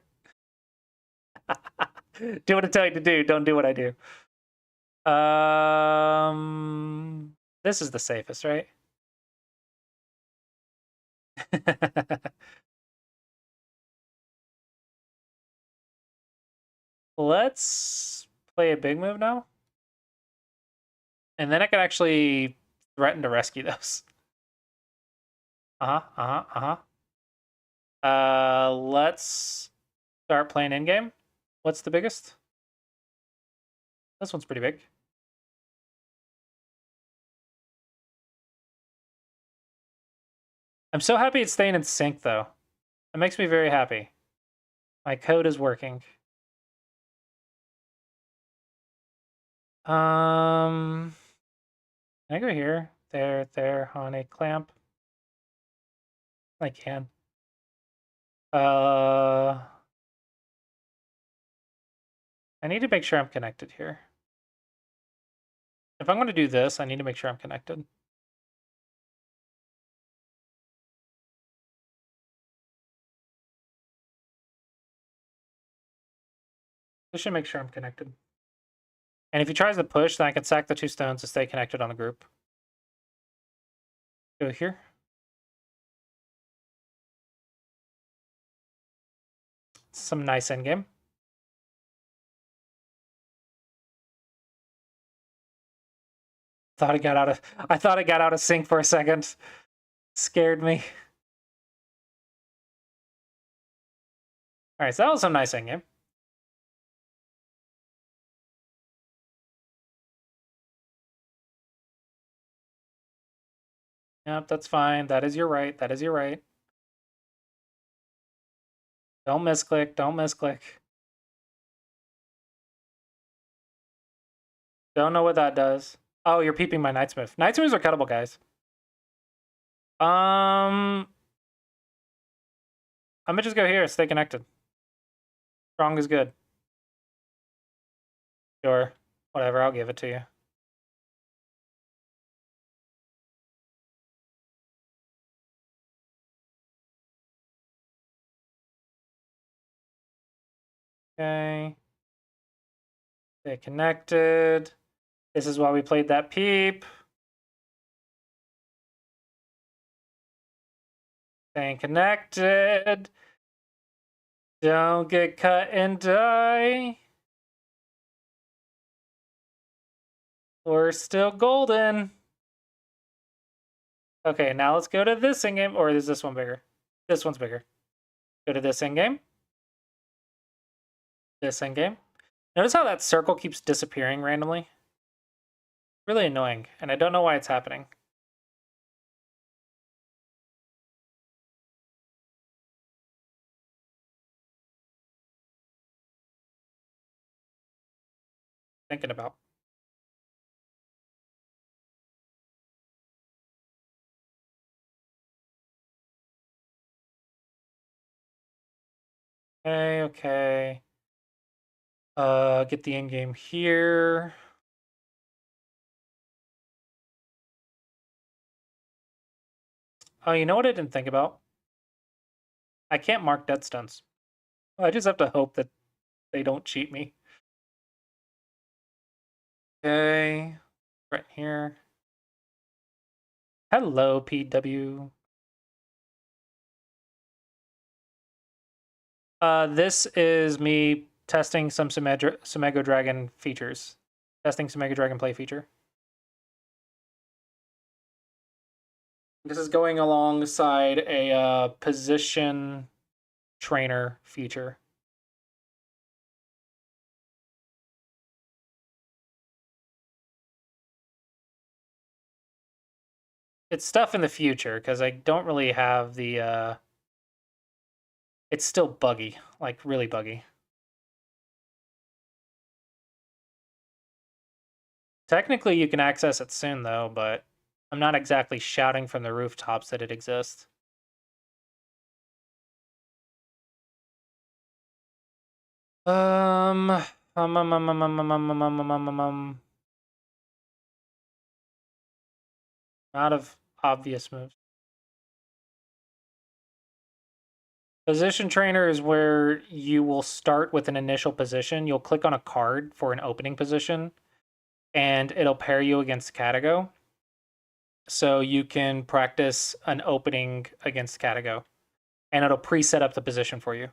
Speaker 1: Do what I tell you to do. Don't do what I do. This is the safest, right? Let's play a big move now. And then I can actually threaten to rescue those. Let's start playing in-game. What's the biggest? This one's pretty big. I'm so happy it's staying in sync, though. It makes me very happy. My code is working. Can I go here? There, on a clamp. I can. I need to make sure I'm connected here. If I'm going to do this, I need to make sure I'm connected. This should make sure I'm connected. And if he tries to push, then I can sack the 2 stones to stay connected on the group. Go here. Some nice endgame. I thought I got out of sync for a second. Scared me. Alright, so that was some nice endgame. Yep, that's fine. That is your right. That is your right. Don't misclick. Don't misclick. Don't know what that does. Oh, you're peeping my Knightsmith. Knightsmiths are cuttable, guys. I'm gonna just go here. Stay connected. Strong is good. Sure. Whatever, I'll give it to you. Okay. Stay connected. This is why we played that peep. Staying connected. Don't get cut and die. We're still golden. Okay, now let's go to this in-game. Or is this one bigger? This one's bigger. Go to this in-game. This in-game. Notice how that circle keeps disappearing randomly? Really annoying, and I don't know why it's happening. Thinking about. Okay, okay. Get the in-game here. Oh, you know what I didn't think about? I can't mark death stones. I just have to hope that they don't cheat me. Okay, right here. Hello, PW. This is me testing some Sumego Dragon features. Testing Sumego Dragon play feature. This is going alongside a position trainer feature. It's stuff in the future, because I don't really have the... It's still buggy, like really buggy. Technically, you can access it soon, though, but I'm not exactly shouting from the rooftops that it exists. Um, um, um, um, um, um, um, um, um, um, um, um. Out of obvious moves. Position trainer is where you will start with an initial position. You'll click on a card for an opening position, and it'll pair you against Catago. So you can practice an opening against Catago, and it'll pre-set up the position for you.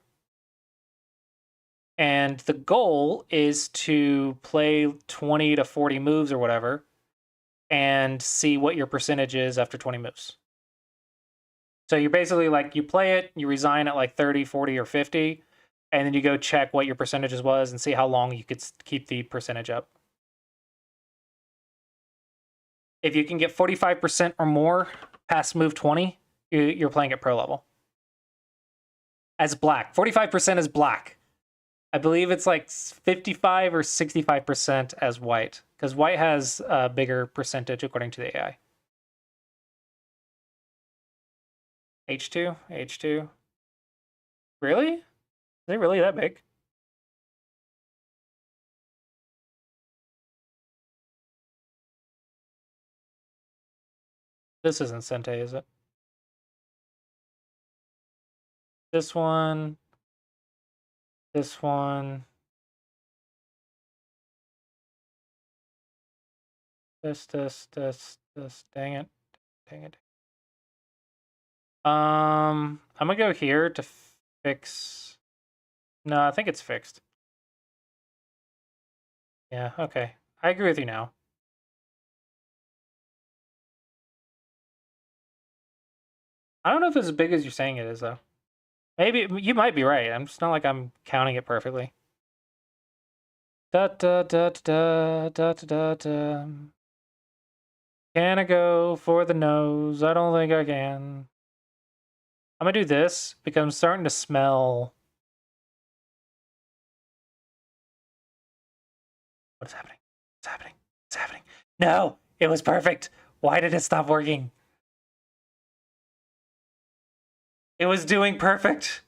Speaker 1: And the goal is to play 20 to 40 moves or whatever, and see what your percentage is after 20 moves. So you're basically like, you play it, you resign at like 30, 40, or 50, and then you go check what your percentages was and see how long you could keep the percentage up. If you can get 45% or more past move 20, you're playing at pro level. As black. 45% is black. I believe it's like 55 or 65% as white, because white has a bigger percentage according to the AI. H2? H2? Really? Is it really that big? This isn't Sente, is it? This one. This one. This. Dang it. Dang it. I'm gonna go here to fix. No, I think it's fixed. Yeah, okay. I agree with you now. I don't know if it's as big as you're saying it is, though. Maybe, you might be right. I'm just not like I'm counting it perfectly. Da da da da da da da da. Can I go for the nose? I don't think I can. I'm gonna do this because I'm starting to smell. What's happening? What's happening? What's happening? No! It was perfect! Why did it stop working? It was doing perfect!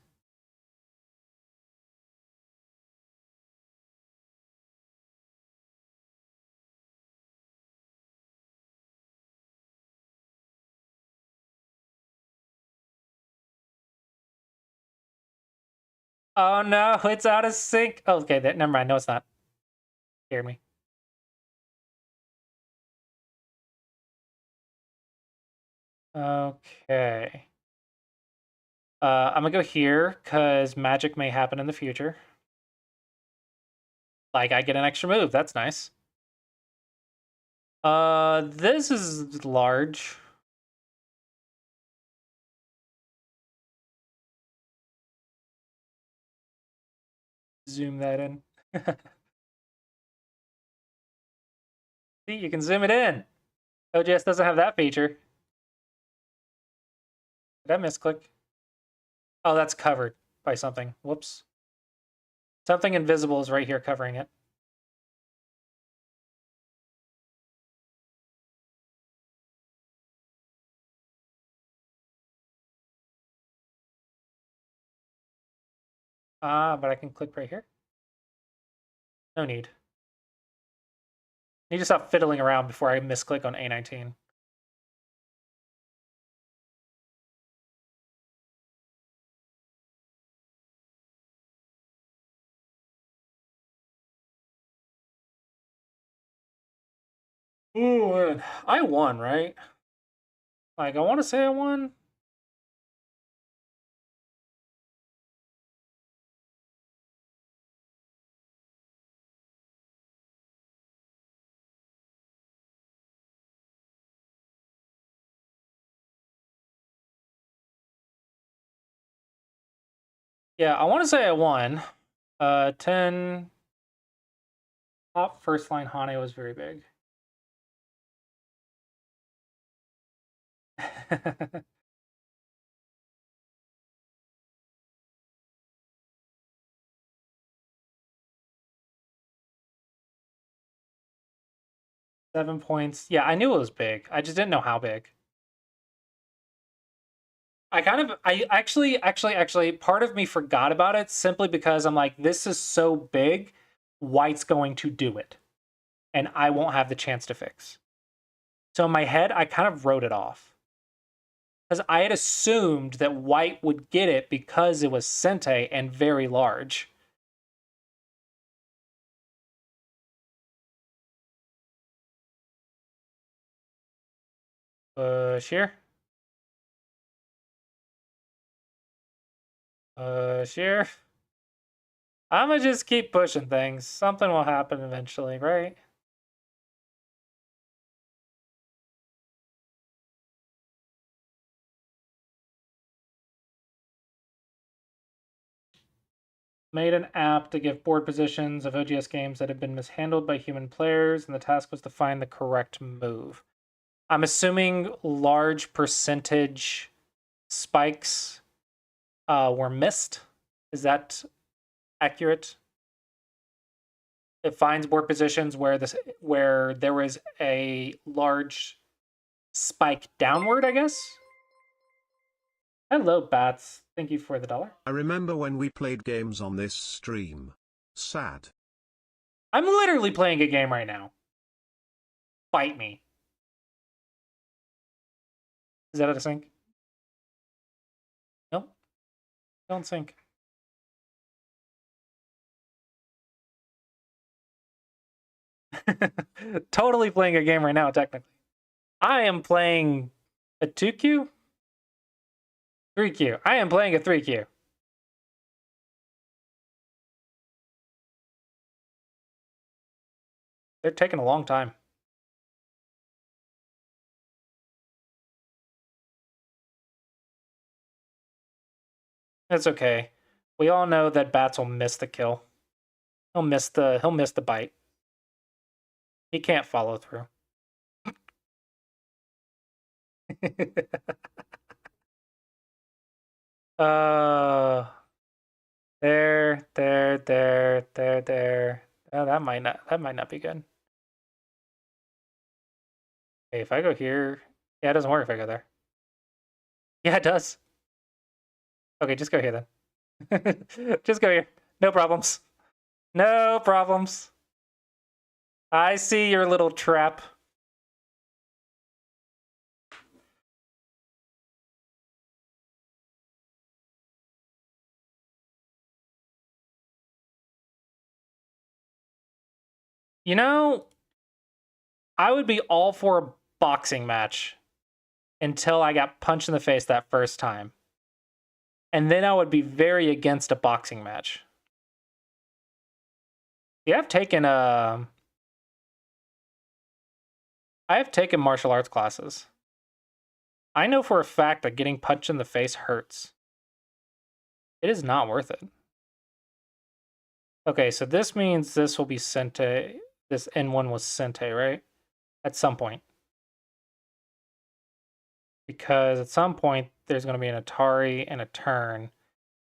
Speaker 1: Oh no, it's out of sync! Oh, okay, never mind. No, it's not. Scared me. Okay. I'm gonna go here, because magic may happen in the future. Like, I get an extra move. That's nice. This is large. Zoom that in. See, you can zoom it in. OGS doesn't have that feature. Did I misclick? Oh, that's covered by something. Whoops. Something invisible is right here covering it. But I can click right here. No need. Need to stop fiddling around before I misclick on A19. Ooh, man. I won, right? Like, I want to say I won. Yeah, I want to say I won. 10. Top first line Hane was very big. 7 points. Yeah, I knew it was big. I just didn't know how big. I actually, part of me forgot about it simply because I'm like, this is so big, White's going to do it, and I won't have the chance to fix. So in my head, I kind of wrote it off. Because I had assumed that White would get it because it was Sente and very large. Push here. Push here. I'm gonna just keep pushing things. Something will happen eventually, right? Made an app to give board positions of OGS games that had been mishandled by human players, and the task was to find the correct move. I'm assuming large percentage spikes were missed. Is that accurate? It finds board positions where there was a large spike downward, I guess. Hello, bats. Thank you for the $1.
Speaker 2: I remember when we played games on this stream. Sad.
Speaker 1: I'm literally playing a game right now. Bite me. Is that out of sync? Nope. Don't sync. Totally playing a game right now, technically. I am playing a 2Q? 3Q. I am playing a 3Q. They're taking a long time. It's okay. We all know that Bats will miss the kill. He'll miss the bite. He can't follow through. uh, there. Oh, that might not be good. Hey, if I go here, yeah, it doesn't work if I go there. Yeah, it does. Okay, just go here then. Just go here. No problems. No problems. I see your little trap. You know, I would be all for a boxing match until I got punched in the face that first time. And then I would be very against a boxing match. Yeah, I have taken martial arts classes. I know for a fact that getting punched in the face hurts. It is not worth it. Okay, so this means this will be Sente. This N1 was Sente, right? At some point. Because at some point, there's going to be an Atari and a turn,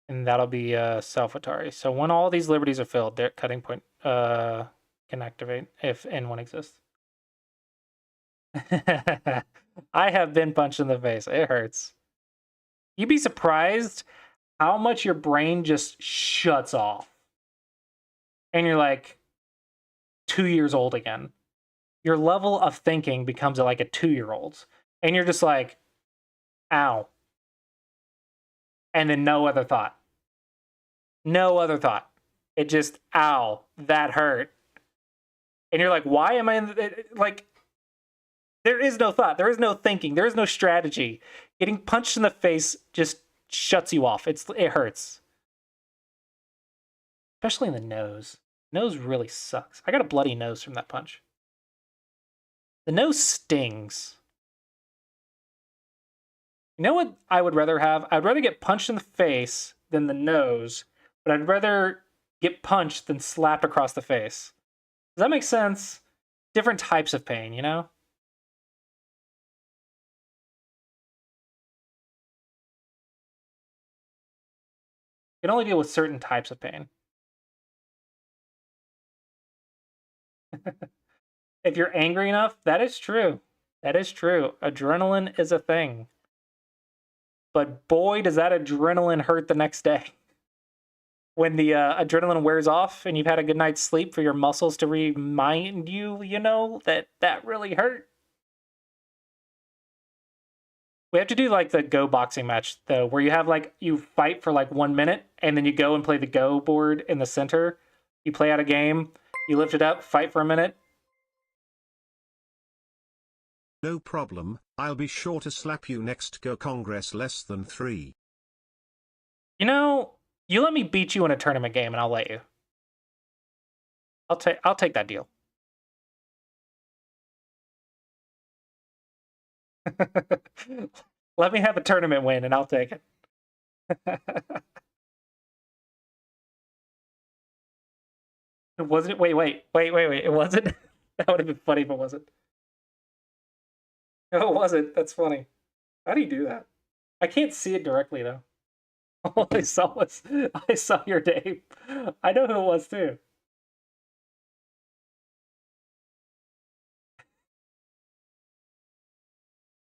Speaker 1: and that'll be self Atari. So when all these liberties are filled, their cutting point can activate if N1 exists. I have been punched in the face. It hurts. You'd be surprised how much your brain just shuts off. And you're like 2 years old again. Your level of thinking becomes like a 2-year-old's. And you're just like, ow. And then no other thought. No other thought. It just, ow, that hurt. And you're like, why am I in like, there is no thought. There is no thinking. There is no strategy. Getting punched in the face just shuts you off. It hurts. Especially in the nose. Nose really sucks. I got a bloody nose from that punch. The nose stings. You know what I would rather have? I'd rather get punched in the face than the nose, but I'd rather get punched than slapped across the face. Does that make sense? Different types of pain, you know? You can only deal with certain types of pain. If you're angry enough, that is true. That is true. Adrenaline is a thing. But boy, does that adrenaline hurt the next day. When the adrenaline wears off and you've had a good night's sleep for your muscles to remind you, you know, that really hurt. We have to do like the Go boxing match though, where you have like you fight for like 1 minute and then you go and play the Go board in the center. You play out a game, you lift it up, fight for a minute.
Speaker 2: No problem, I'll be sure to slap you next Go Congress less than 3.
Speaker 1: You know, you let me beat you in a tournament game and I'll let you. I'll take that deal. Let me have a tournament win and I'll take it. Was it? Wait. It wasn't? That would have been funny if it wasn't. No, it wasn't. That's funny. How do you do that? I can't see it directly though. All I saw your name. I know who it was too.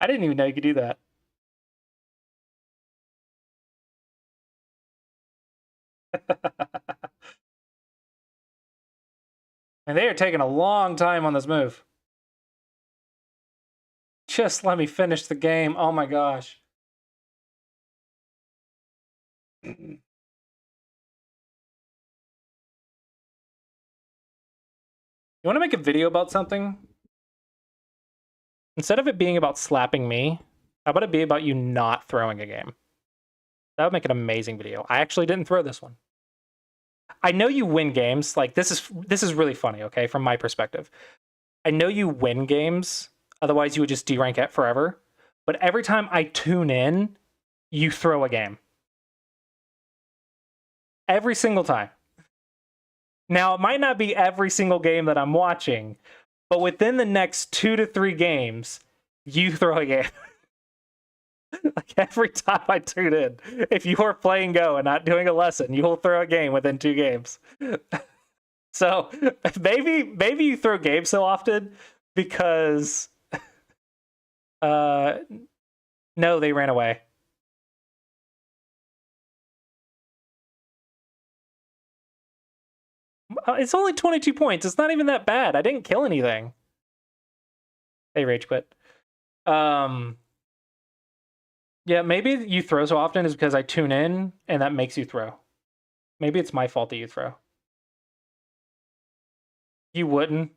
Speaker 1: I didn't even know you could do that. And they are taking a long time on this move. Just let me finish the game. Oh my gosh. You want to make a video about something? Instead of it being about slapping me, how about it be about you not throwing a game? That would make an amazing video. I actually didn't throw this one. I know you win games. Like this is really funny, okay, from my perspective. I know you win games, otherwise you would just derank it forever. But every time I tune in, you throw a game. Every single time. Now, it might not be every single game that I'm watching, but within the next 2 to 3 games, you throw a game. Like every time I tune in, if you are playing Go and not doing a lesson, you will throw a game within 2 games. So maybe you throw games so often because uh no, they ran away. It's only 22 points. It's not even that bad. I didn't kill anything. They rage quit. Yeah, maybe you throw so often is because I tune in and that makes you throw. Maybe it's my fault that you throw. You wouldn't.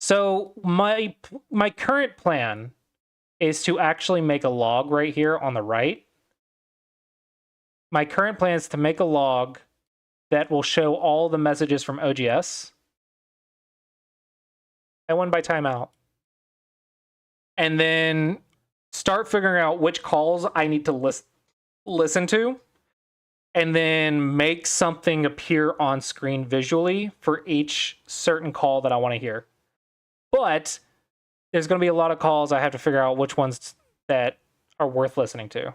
Speaker 1: So my current plan is to actually make a log right here on the right. My current plan is to make a log that will show all the messages from OGS. I won by timeout. And then start figuring out which calls I need to listen to, and then make something appear on screen visually for each certain call that I want to hear. But there's going to be a lot of calls I have to figure out which ones that are worth listening to.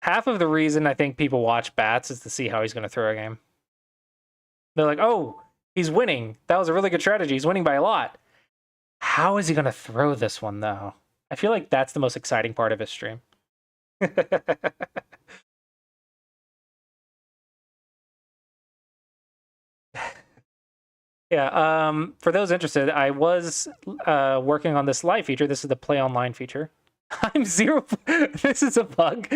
Speaker 1: Half of the reason I think people watch Bats is to see how he's going to throw a game. They're like, oh, he's winning. That was a really good strategy. He's winning by a lot. How is he going to throw this one, though? I feel like that's the most exciting part of his stream. Yeah, for those interested, I was working on this live feature. This is the play online feature. I'm zero. This is a bug.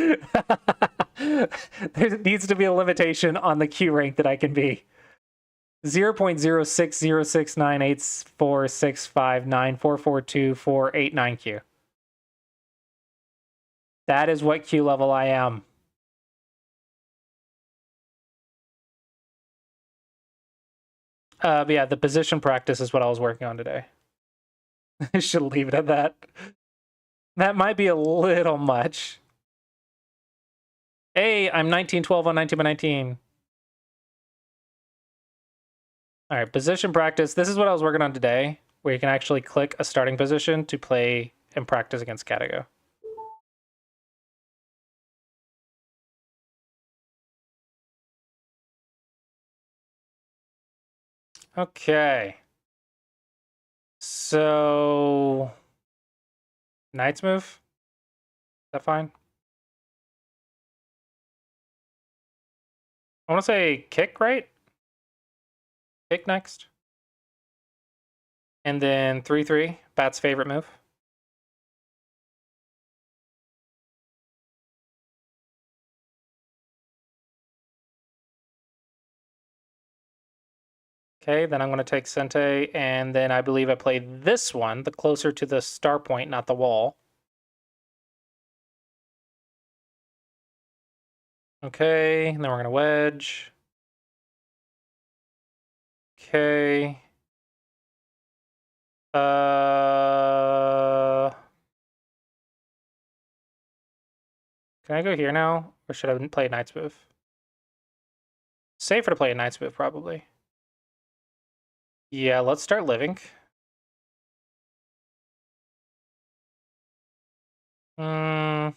Speaker 1: There needs to be a limitation on the Q rank that I can be. 0.0606984659442489Q. That is what Q level I am. But yeah, the position practice is what I was working on today. I should leave it at that. That might be a little much. Hey, I'm 1912 on 19 by 19. All right, position practice. This is what I was working on today, where you can actually click a starting position to play and practice against Catago. Okay. So, Knight's move. Is that fine? I want to say kick, right? Kick next. And then 3-3, Bat's favorite move. Okay, then I'm going to take Sente, and then I believe I play this one, the closer to the star point, not the wall. Okay, and then we're going to wedge. Okay. Can I go here now? Or should I play a Knight's move? Safer to play a Knight's move, probably. Yeah, let's start living. Sure.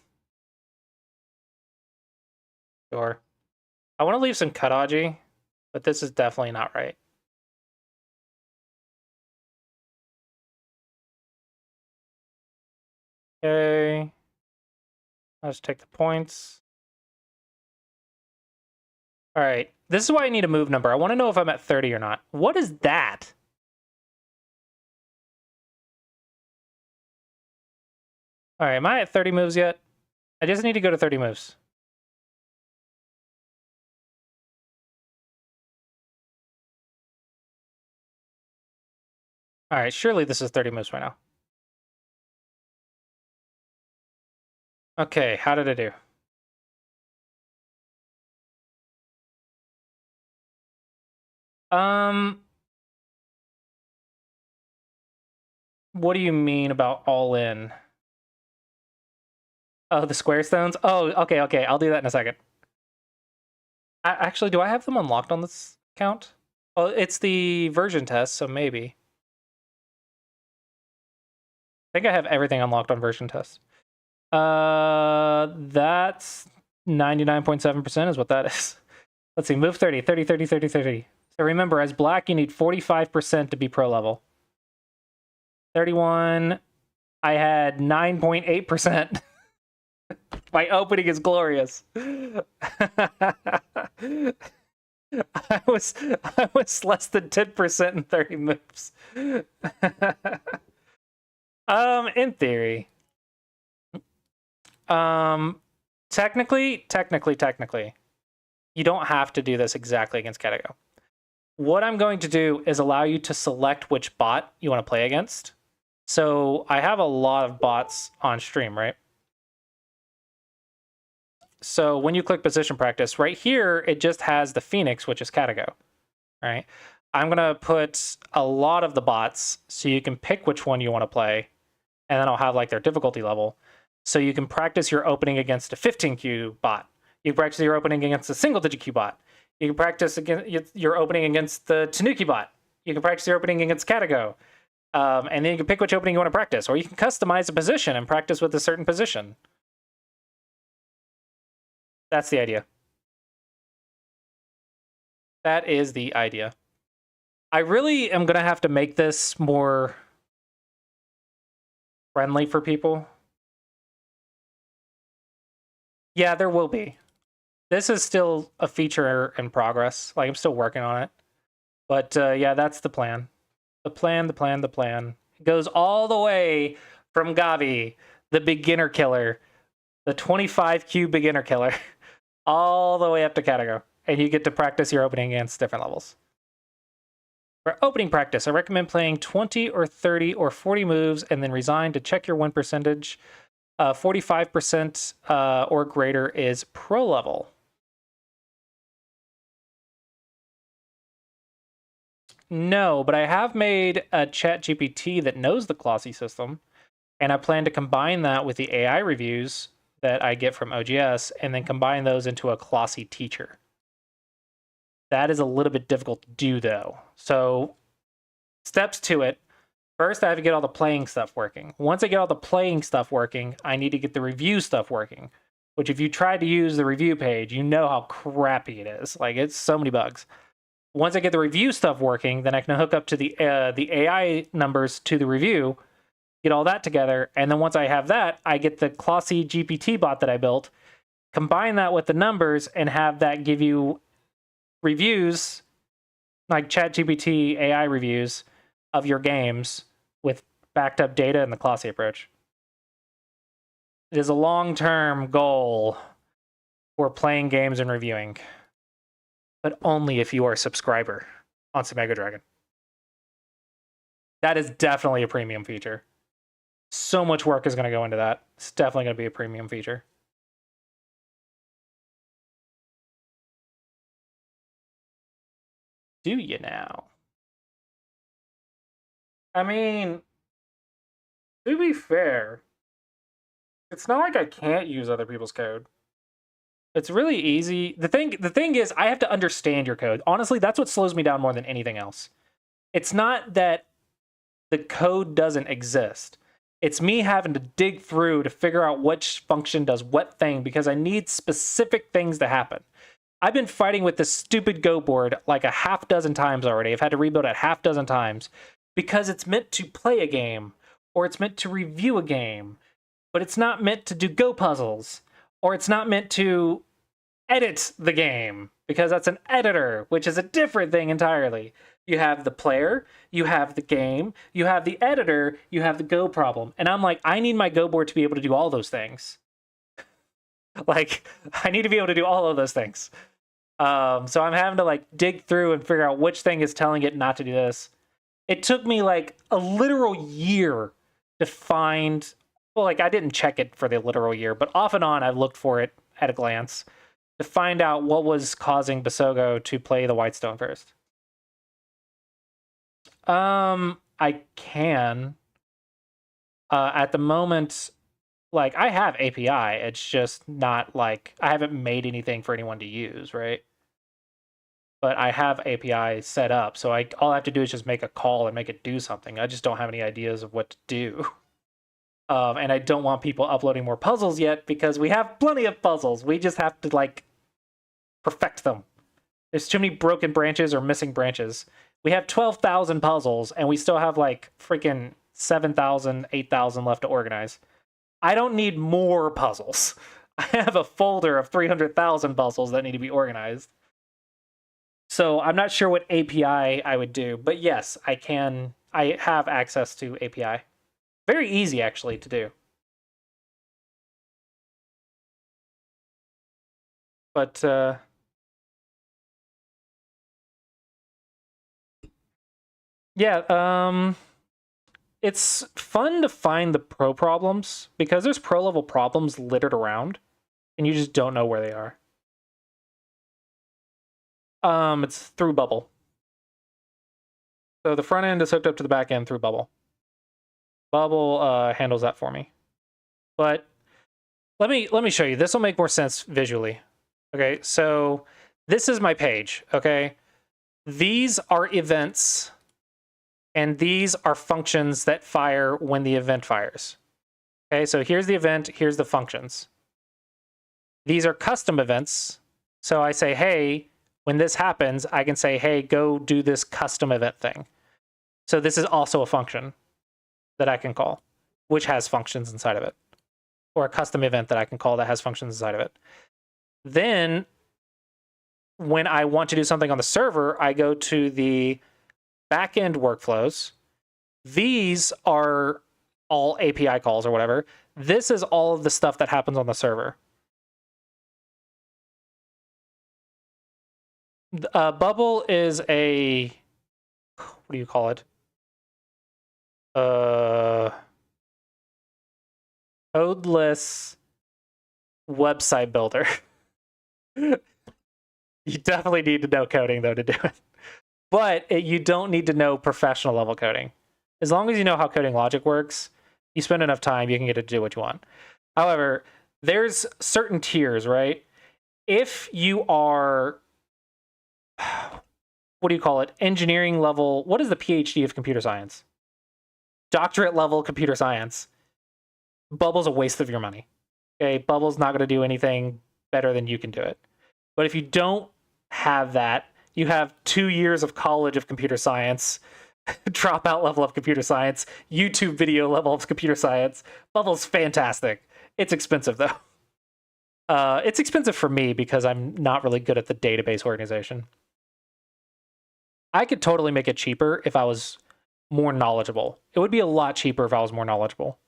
Speaker 1: I want to leave some Kataji, but this is definitely not right. Okay. Let's take the points. All right. This is why I need a move number. I want to know if I'm at 30 or not. What is that? All right. Am I at 30 moves yet? I just need to go to 30 moves. All right. Surely this is 30 moves right now. Okay. How did I do? What do you mean about all in? Oh, the square stones? Oh, okay. I'll do that in a second. Actually, do I have them unlocked on this account? Oh, it's the version test, so maybe. I think I have everything unlocked on version test. That's 99.7% is what that is. Let's see, move 30, 30, 30, 30, 30. So remember, as black, you need 45% to be pro level. 31, I had 9.8%. My opening is glorious. I was less than 10% in 30 moves. In theory. Technically, you don't have to do this exactly against Katego. What I'm going to do is allow you to select which bot you want to play against. So I have a lot of bots on stream, right? So when you click position practice, right here, it just has the Phoenix, which is Katego, right? I'm going to put a lot of the bots so you can pick which one you want to play, and then I'll have like their difficulty level. So you can practice your opening against a 15Q bot. You can practice your opening against a single digit Q bot. You can practice against your opening against the Tanuki bot. You can practice your opening against Katego. And then you can pick which opening you want to practice, or you can customize a position and practice with a certain position. That's the idea. That is the idea. I really am going to have to make this more friendly for people. Yeah, there will be. This is still a feature in progress. Like, I'm still working on it. But yeah, that's the plan. The plan. It goes all the way from Gavi, the beginner killer, the 25Q beginner killer, all the way up to Katego. And you get to practice your opening against different levels. For opening practice, I recommend playing 20 or 30 or 40 moves and then resign to check your win percentage. 45% or greater is pro level. No, but I have made a chat GPT that knows the Clossius system, and I plan to combine that with the AI reviews that I get from OGS and then combine those into a Clossy teacher. That is a little bit difficult to do, though. So, steps to it. First, I have to get all the playing stuff working. Once I get all the playing stuff working, I need to get the review stuff working. Which, if you try to use the review page, you know how crappy it is. Like, it's so many bugs. Once I get the review stuff working, then I can hook up to the AI numbers to the review, get all that together, and then once I have that, I get the Clossy GPT bot that I built, combine that with the numbers, and have that give you reviews, like ChatGPT AI reviews of your games with backed up data and the Clossy approach. It is a long-term goal for playing games and reviewing, but only if you are a subscriber on Mega Dragon. That is definitely a premium feature. So much work is going to go into that. It's definitely going to be a premium feature. Do you now? I mean, to be fair, it's not like I can't use other people's code. It's really easy. The thing is, I have to understand your code. Honestly, that's what slows me down more than anything else. It's not that the code doesn't exist. It's me having to dig through to figure out which function does what thing because I need specific things to happen. I've been fighting with this stupid Go board like a half dozen times already. I've had to rebuild it half dozen times because it's meant to play a game or it's meant to review a game, but it's not meant to do Go puzzles or it's not meant to edit the game because that's an editor, which is a different thing entirely. You have the player, you have the game, you have the editor, you have the Go problem. And I'm like, I need my Go board to be able to do all those things. Like, I need to be able to do all of those things. So I'm having to like dig through and figure out which thing is telling it not to do this. It took me like a literal year to find, well, like I didn't check it for the literal year, but off and on I've looked for it at a glance to find out what was causing Basogo to play the Whitestone first. I can. At the moment, like I have API, it's just not like I haven't made anything for anyone to use, right? but I have API set up, so all I have to do is just make a call and make it do something. I just don't have any ideas of what to do. And I don't want people uploading more puzzles yet because we have plenty of puzzles. We just have to like perfect them. There's too many broken branches or missing branches. We have 12,000 puzzles and we still have like freaking 7,000, 8,000 left to organize. I don't need more puzzles. I have a folder of 300,000 puzzles that need to be organized. So I'm not sure what API I would do, but yes, I have access to API. Very easy, actually, to do. But, yeah, it's fun to find the pro problems, because there's pro-level problems littered around, and you just don't know where they are. It's through Bubble. So the front end is hooked up to the back end through Bubble. Bubble handles that for me. But let me show you. This will make more sense visually. Okay, so this is my page, okay? These are events, and these are functions that fire when the event fires. Okay, so here's the event, here's the functions. These are custom events. So I say, hey, when this happens, I can say, hey, go do this custom event thing. So this is also a function that I can call, which has functions inside of it. Or a custom event that I can call that has functions inside of it. Then, when I want to do something on the server, I go to the backend workflows. These are all API calls or whatever. This is all of the stuff that happens on the server. Bubble is a, what do you call it? Codeless website builder. You definitely need to know coding, though, to do it. But you don't need to know professional level coding. As long as you know how coding logic works, you spend enough time, you can get it to do what you want. However, there's certain tiers, right? If you are, what do you call it? Engineering level, what is the PhD of computer science? Doctorate level computer science. Bubble's a waste of your money. Okay, Bubble's not going to do anything better than you can do it. But if you don't have that, you have 2 years of college of computer science, dropout level of computer science, YouTube video level of computer science. Bubble's fantastic. It's expensive, though. It's expensive for me because I'm not really good at the database organization. I could totally make it cheaper if I was more knowledgeable. It would be a lot cheaper if I was more knowledgeable.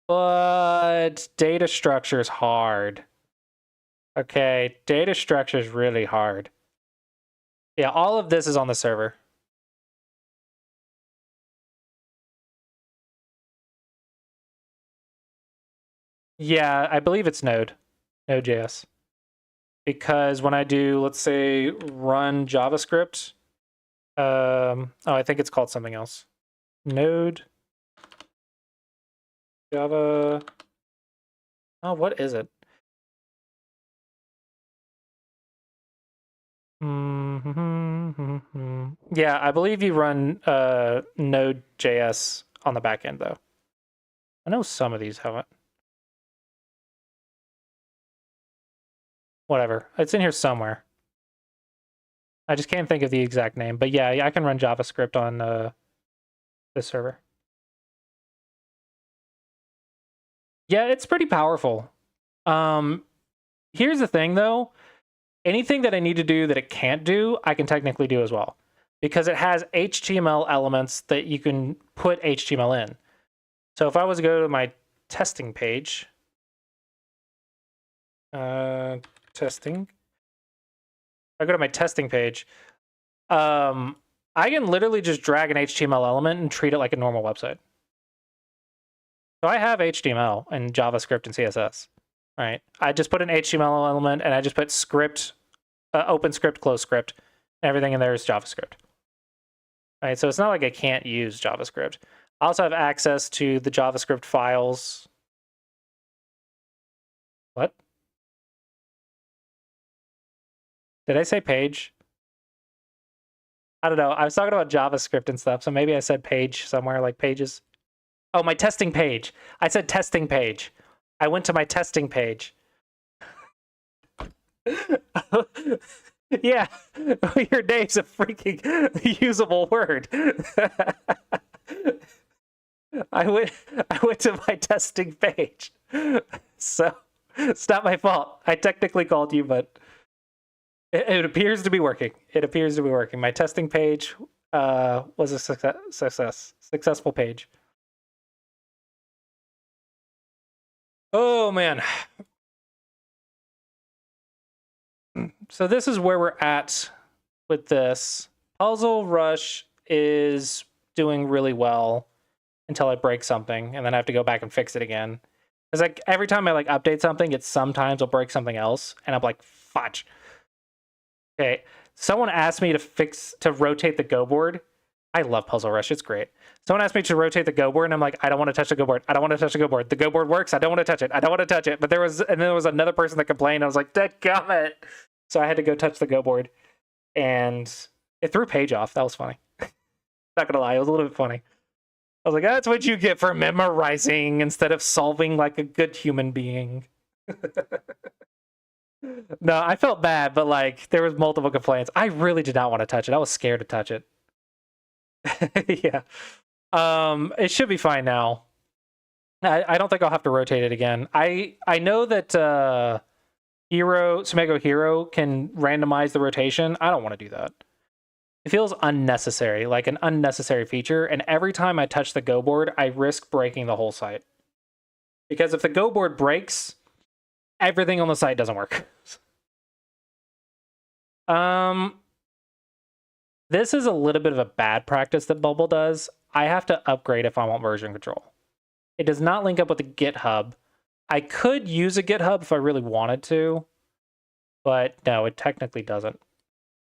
Speaker 1: But data structure is hard. Okay, data structure is really hard. Yeah, all of this is on the server. Yeah, I believe it's Node.js. Because when I do, let's say, run JavaScript, oh, I think it's called something else. Node, Java, oh, what is it? Yeah, I believe you run Node.js on the back end, though. I know some of these haven't. Whatever. It's in here somewhere. I just can't think of the exact name. But yeah, I can run JavaScript on this server. Yeah, it's pretty powerful. Here's the thing, though. Anything that I need to do that it can't do, I can technically do as well. Because it has HTML elements that you can put HTML in. So if I was to go to my testing page, testing. I go to my testing page. I can literally just drag an HTML element and treat it like a normal website. So I have HTML and JavaScript and CSS. Right? I just put an HTML element and I just put script, open script, close script. Everything in there is JavaScript. Right? So it's not like I can't use JavaScript. I also have access to the JavaScript files. What? Did I say page? I don't know. I was talking about JavaScript and stuff, so maybe I said page somewhere, like pages. Oh, my testing page. I said testing page. I went to my testing page. Yeah, your name's a freaking usable word. I went to my testing page. So it's not my fault. I technically called you, but it appears to be working. It appears to be working. My testing page was a successful page. Oh man. So this is where we're at with this. Puzzle Rush is doing really well until I break something, and then I have to go back and fix it again. It's like every time I like update something, it sometimes will break something else, and I'm like, fudge. Okay, someone asked me to rotate the Go board. I love Puzzle Rush; it's great. Someone asked me to rotate the Go board, and I'm like, I don't want to touch the Go board. I don't want to touch the Go board. The Go board works. I don't want to touch it. I don't want to touch it. But there was another person that complained. I was like, dadgummit. So I had to go touch the Go board, and it threw Paige off. That was funny. Not gonna lie, it was a little bit funny. I was like, that's what you get for memorizing instead of solving like a good human being. No, I felt bad, but like there was multiple complaints. I really did not want to touch it. I was scared to touch it. Yeah. It should be fine now. I don't think I'll have to rotate it again. I know that Sumego Hero can randomize the rotation. I don't want to do that. It feels unnecessary, like an unnecessary feature, and every time I touch the Go board, I risk breaking the whole site. Because if the Go board breaks, everything on the site doesn't work. This is a little bit of a bad practice that Bubble does. I have to upgrade if I want version control. It does not link up with the GitHub. I could use a GitHub if I really wanted to, but no, it technically doesn't.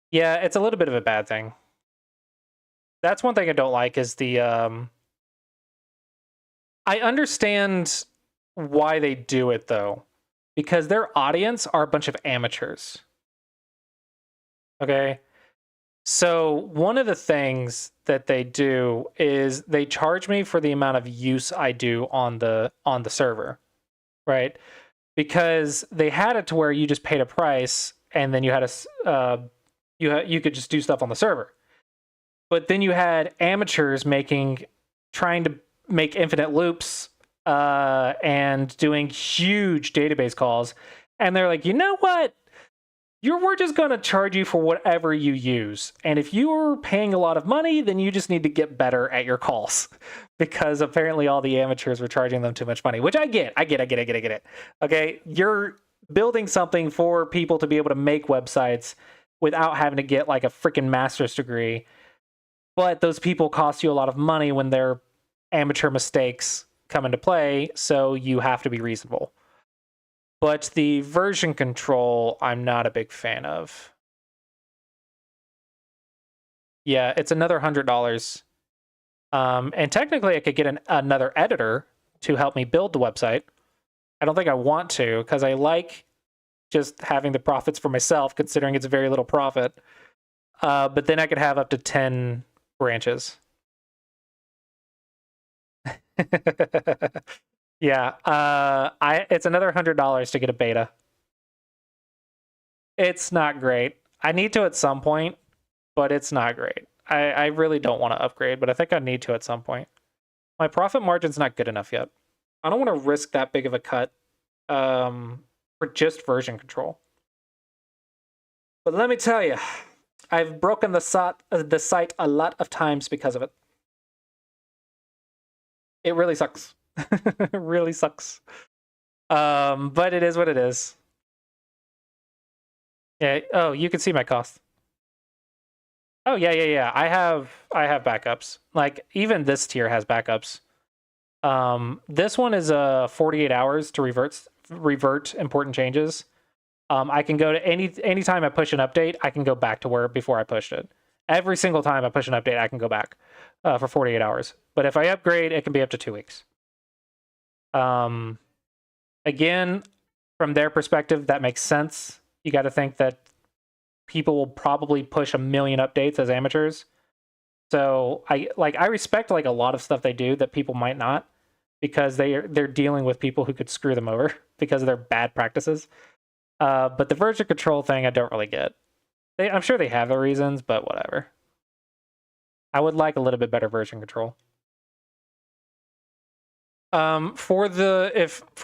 Speaker 1: Yeah, it's a little bit of a bad thing. That's one thing I don't like is the I understand why they do it though, because their audience are a bunch of amateurs. Okay? So one of the things that they do is they charge me for the amount of use I do on the server, right? Because they had it to where you just paid a price and then you had you could just do stuff on the server. But then you had amateurs trying to make infinite loops and doing huge database calls, and they're like, you know what? We're just going to charge you for whatever you use. And if you're paying a lot of money, then you just need to get better at your calls. Because apparently all the amateurs were charging them too much money, which I get. Okay, you're building something for people to be able to make websites without having to get like a freaking master's degree. But those people cost you a lot of money when their amateur mistakes come into play, so you have to be reasonable. But the version control, I'm not a big fan of. Yeah, it's another $100. And technically, I could get another editor to help me build the website. I don't think I want to, because I like just having the profits for myself, considering it's very little profit. But then I could have up to 10 branches. Yeah, it's another $100 to get a beta. It's not great. I need to at some point, but it's not great. I really don't want to upgrade, but I think I need to at some point. My profit margin's not good enough yet. I don't want to risk that big of a cut for just version control. But let me tell you, I've broken the site a lot of times because of it. It really sucks. It really sucks. But it is what it is. Yeah. Oh, you can see my cost. Oh yeah. I have backups. Like even this tier has backups. This one is 48 hours to revert important changes. I can go to anytime I push an update, I can go back to where before I pushed it. Every single time I push an update, I can go back for 48 hours. But if I upgrade, it can be up to 2 weeks. Again, from their perspective, that makes sense. You got to think that people will probably push a million updates as amateurs. So I respect like a lot of stuff they do that people might not, because they're dealing with people who could screw them over because of their bad practices. But the version control thing, I don't really get. I'm sure they have their reasons, but whatever. I would like a little bit better version control. For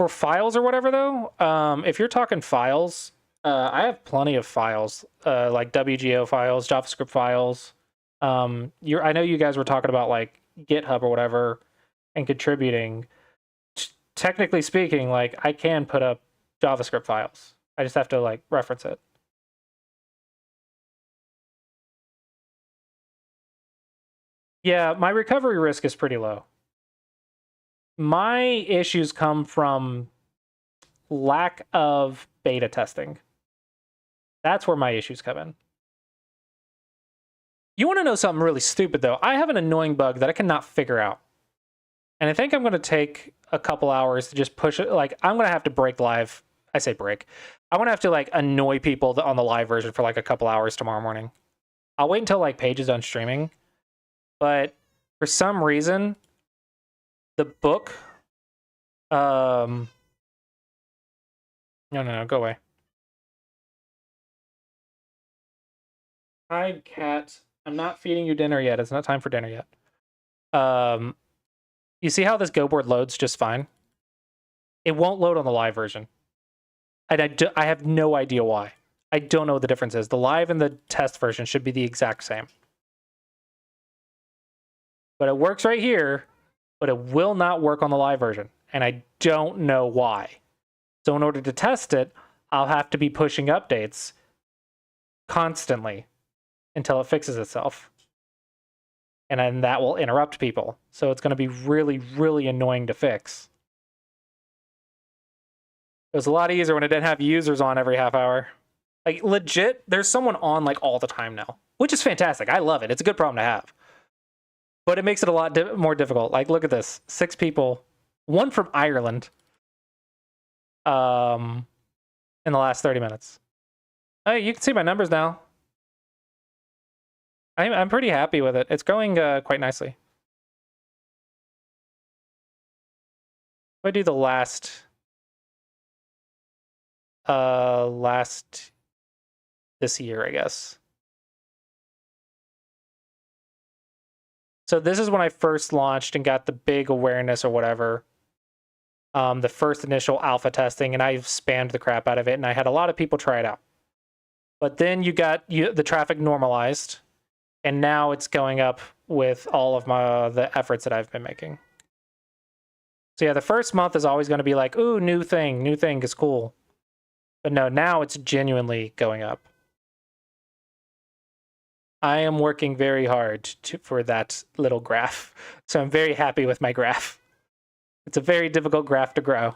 Speaker 1: files or whatever though, if you're talking files, I have plenty of files, like WGO files, JavaScript files. I know you guys were talking about like GitHub or whatever and contributing. Technically speaking, like I can put up JavaScript files. I just have to like reference it. Yeah, my recovery risk is pretty low. My issues come from lack of beta testing. That's where my issues come in. You want to know something really stupid, though? I have an annoying bug that I cannot figure out. And I think I'm going to take a couple hours to just push it. Like, I'm going to have to break live. I say break. I'm going to have to, like, annoy people on the live version for, like, a couple hours tomorrow morning. I'll wait until, like, Paige is done streaming. But for some reason, the book... No, go away. Hi, cat. I'm not feeding you dinner yet. It's not time for dinner yet. You see how this Go board loads just fine? It won't load on the live version. And I have no idea why. I don't know what the difference is. The live and the test version should be the exact same. But it works right here, but it will not work on the live version. And I don't know why. So in order to test it, I'll have to be pushing updates constantly until it fixes itself. And then that will interrupt people. So it's going to be really, really annoying to fix. It was a lot easier when it didn't have users on every half hour. Like, legit, there's someone on, like, all the time now. Which is fantastic. I love it. It's a good problem to have. But it makes it a lot more difficult. Like, look at this. 6 people. 1 from Ireland. In the last 30 minutes. Hey, you can see my numbers now. I'm pretty happy with it. It's going quite nicely. If I do the last this year, I guess. So this is when I first launched and got the big awareness or whatever. The first initial alpha testing, and I spammed the crap out of it, and I had a lot of people try it out. But then the traffic normalized, and now it's going up with all of the efforts that I've been making. So yeah, the first month is always going to be like, ooh, new thing is cool. But no, now it's genuinely going up. I am working very hard for that little graph. So I'm very happy with my graph. It's a very difficult graph to grow.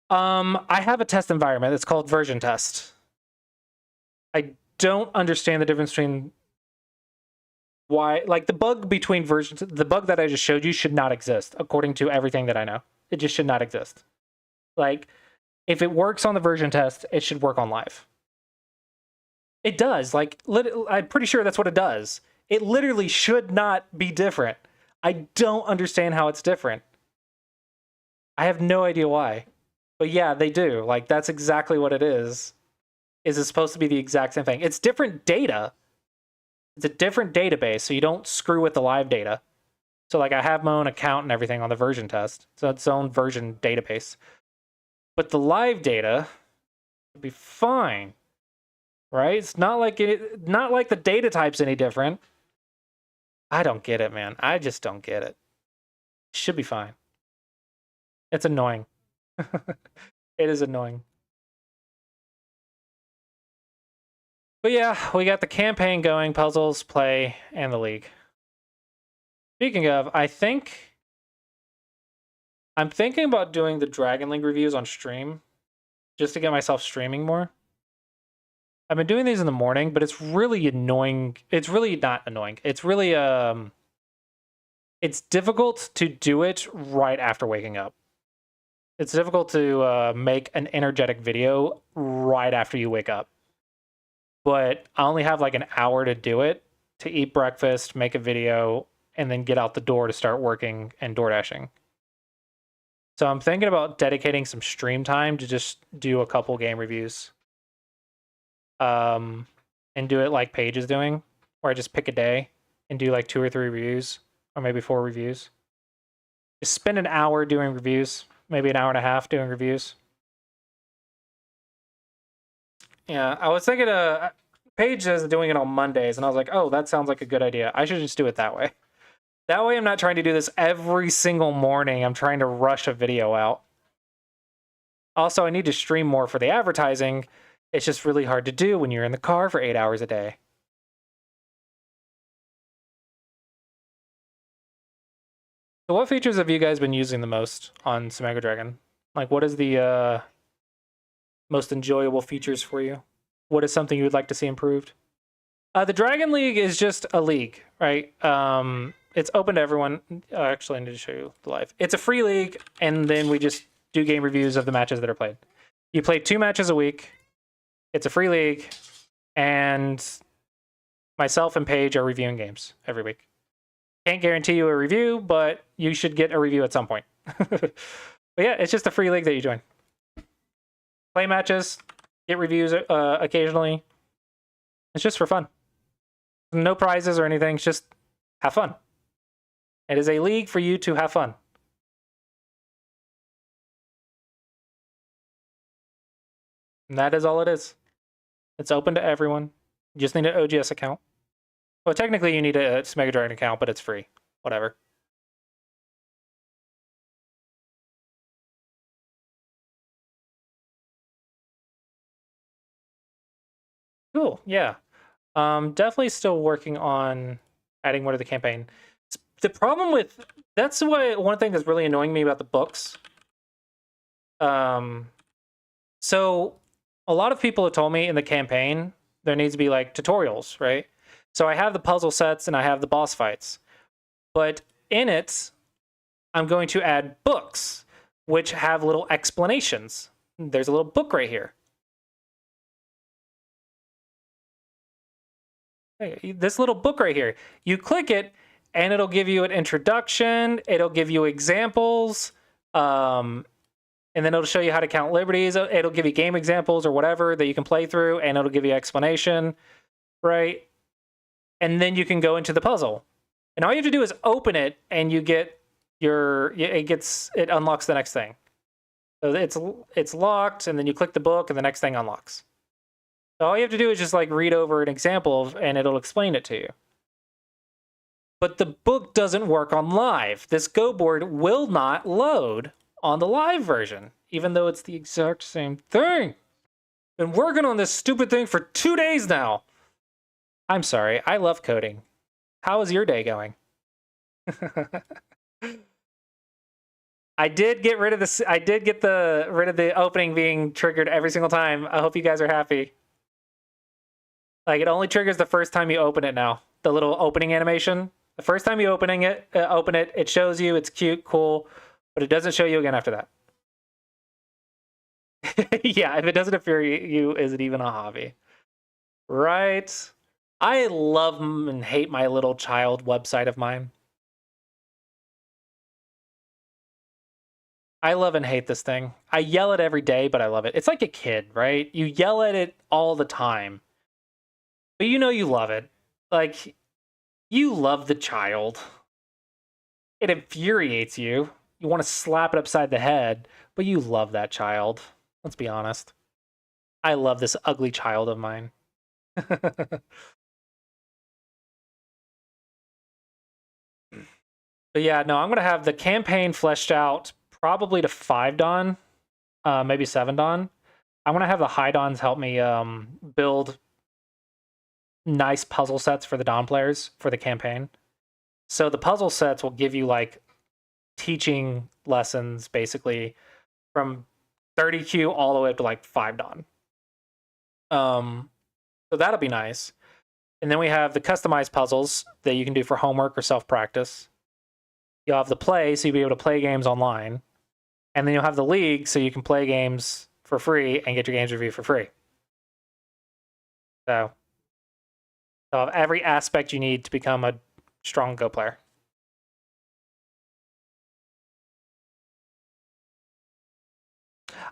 Speaker 1: I have a test environment. It's called version test. I don't understand the difference between why, like the bug between versions, the bug that I just showed you should not exist, according to everything that I know. It just should not exist. Like, if it works on the version test, it should work on live. It does. Like, I'm pretty sure that's what it does. It literally should not be different. I don't understand how it's different. I have no idea why. But yeah, they do. Like, that's exactly what it is. Is it's supposed to be the exact same thing. It's different data. It's a different database, so you don't screw with the live data. So, like, I have my own account and everything on the version test. So it's its own version database. But the live data would be fine. Right? It's not like the data type's any different. I don't get it, man. I just don't get it. Should be fine. It's annoying. It is annoying. But yeah, we got the campaign going, puzzles, play, and the league. Speaking of, I'm thinking about doing the Dragon League reviews on stream, just to get myself streaming more. I've been doing these in the morning, but it's really annoying. It's really not annoying. It's really, it's difficult to do it right after waking up. It's difficult to make an energetic video right after you wake up. But I only have like an hour to do it, to eat breakfast, make a video, and then get out the door to start working and door dashing. So I'm thinking about dedicating some stream time to just do a couple game reviews. And do it like Paige is doing, where I just pick a day and do like 2 or 3 reviews, or maybe 4 reviews. Just spend an hour doing reviews, maybe an hour and a half doing reviews. Yeah, I was thinking Paige is doing it on Mondays, and I was like, oh, that sounds like a good idea. I should just do it that way. That way I'm not trying to do this every single morning. I'm trying to rush a video out. Also, I need to stream more for the advertising. It's just really hard to do when you're in the car for 8 hours a day. So what features have you guys been using the most on Smago Dragon? Like, what is the most enjoyable features for you? What is something you would like to see improved? The Dragon League is just a league, right? It's open to everyone. Actually, I need to show you the live. It's a free league, and then we just do game reviews of the matches that are played. You play 2 matches a week. It's a free league, and myself and Paige are reviewing games every week. Can't guarantee you a review, but you should get a review at some point. But yeah, it's just a free league that you join. Play matches, get reviews occasionally. It's just for fun. No prizes or anything. It's just have fun. It is a league for you to have fun. And that is all it is. It's open to everyone. You just need an OGS account. Well, technically you need a Smago Dragon account, but it's free. Whatever. Cool, yeah. Definitely still working on adding more to the campaign. The problem with... That's why one thing that's really annoying me about the books. So a lot of people have told me in the campaign there needs to be like tutorials, right? So I have the puzzle sets and I have the boss fights. But in it, I'm going to add books, which have little explanations. There's a little book right here. This little book right here. You click it, and it'll give you an introduction. It'll give you examples. And then it'll show you how to count liberties. It'll give you game examples or whatever that you can play through, and it'll give you explanation, right? And then you can go into the puzzle. And all you have to do is open it, and you get it unlocks the next thing. So it's locked, and then you click the book, and the next thing unlocks. So all you have to do is just like read over an example, and it'll explain it to you. But the book doesn't work on live. This Go board will not load on the live version, even though it's the exact same thing. Been working on this stupid thing for 2 days now. I'm sorry, I love coding. How is your day going? I did get rid of this. I did get rid of the opening being triggered every single time. I hope you guys are happy. Like, it only triggers the first time you open it now. The little opening animation. The first time you open it, it shows you, it's cute, cool, but it doesn't show you again after that. Yeah, if it doesn't infuriate you, is it even a hobby? Right? I love and hate my little child website of mine. I love and hate this thing. I yell at it every day, but I love it. It's like a kid, right? You yell at it all the time, but you know you love it. Like, you love the child. It infuriates you. You want to slap it upside the head, but you love that child. Let's be honest. I love this ugly child of mine. But yeah, no, I'm going to have the campaign fleshed out probably to 5 Dawn, maybe 7 Dawn. I'm going to have the High Dawns help me build nice puzzle sets for the Dawn players for the campaign. So the puzzle sets will give you like teaching lessons basically from 30Q all the way up to like 5 Dawn. So that'll be nice. And then we have the customized puzzles that you can do for homework or self-practice. You'll have the play, so you'll be able to play games online. And then you'll have the league, so you can play games for free and get your games reviewed for free. So have every aspect you need to become a strong Go player.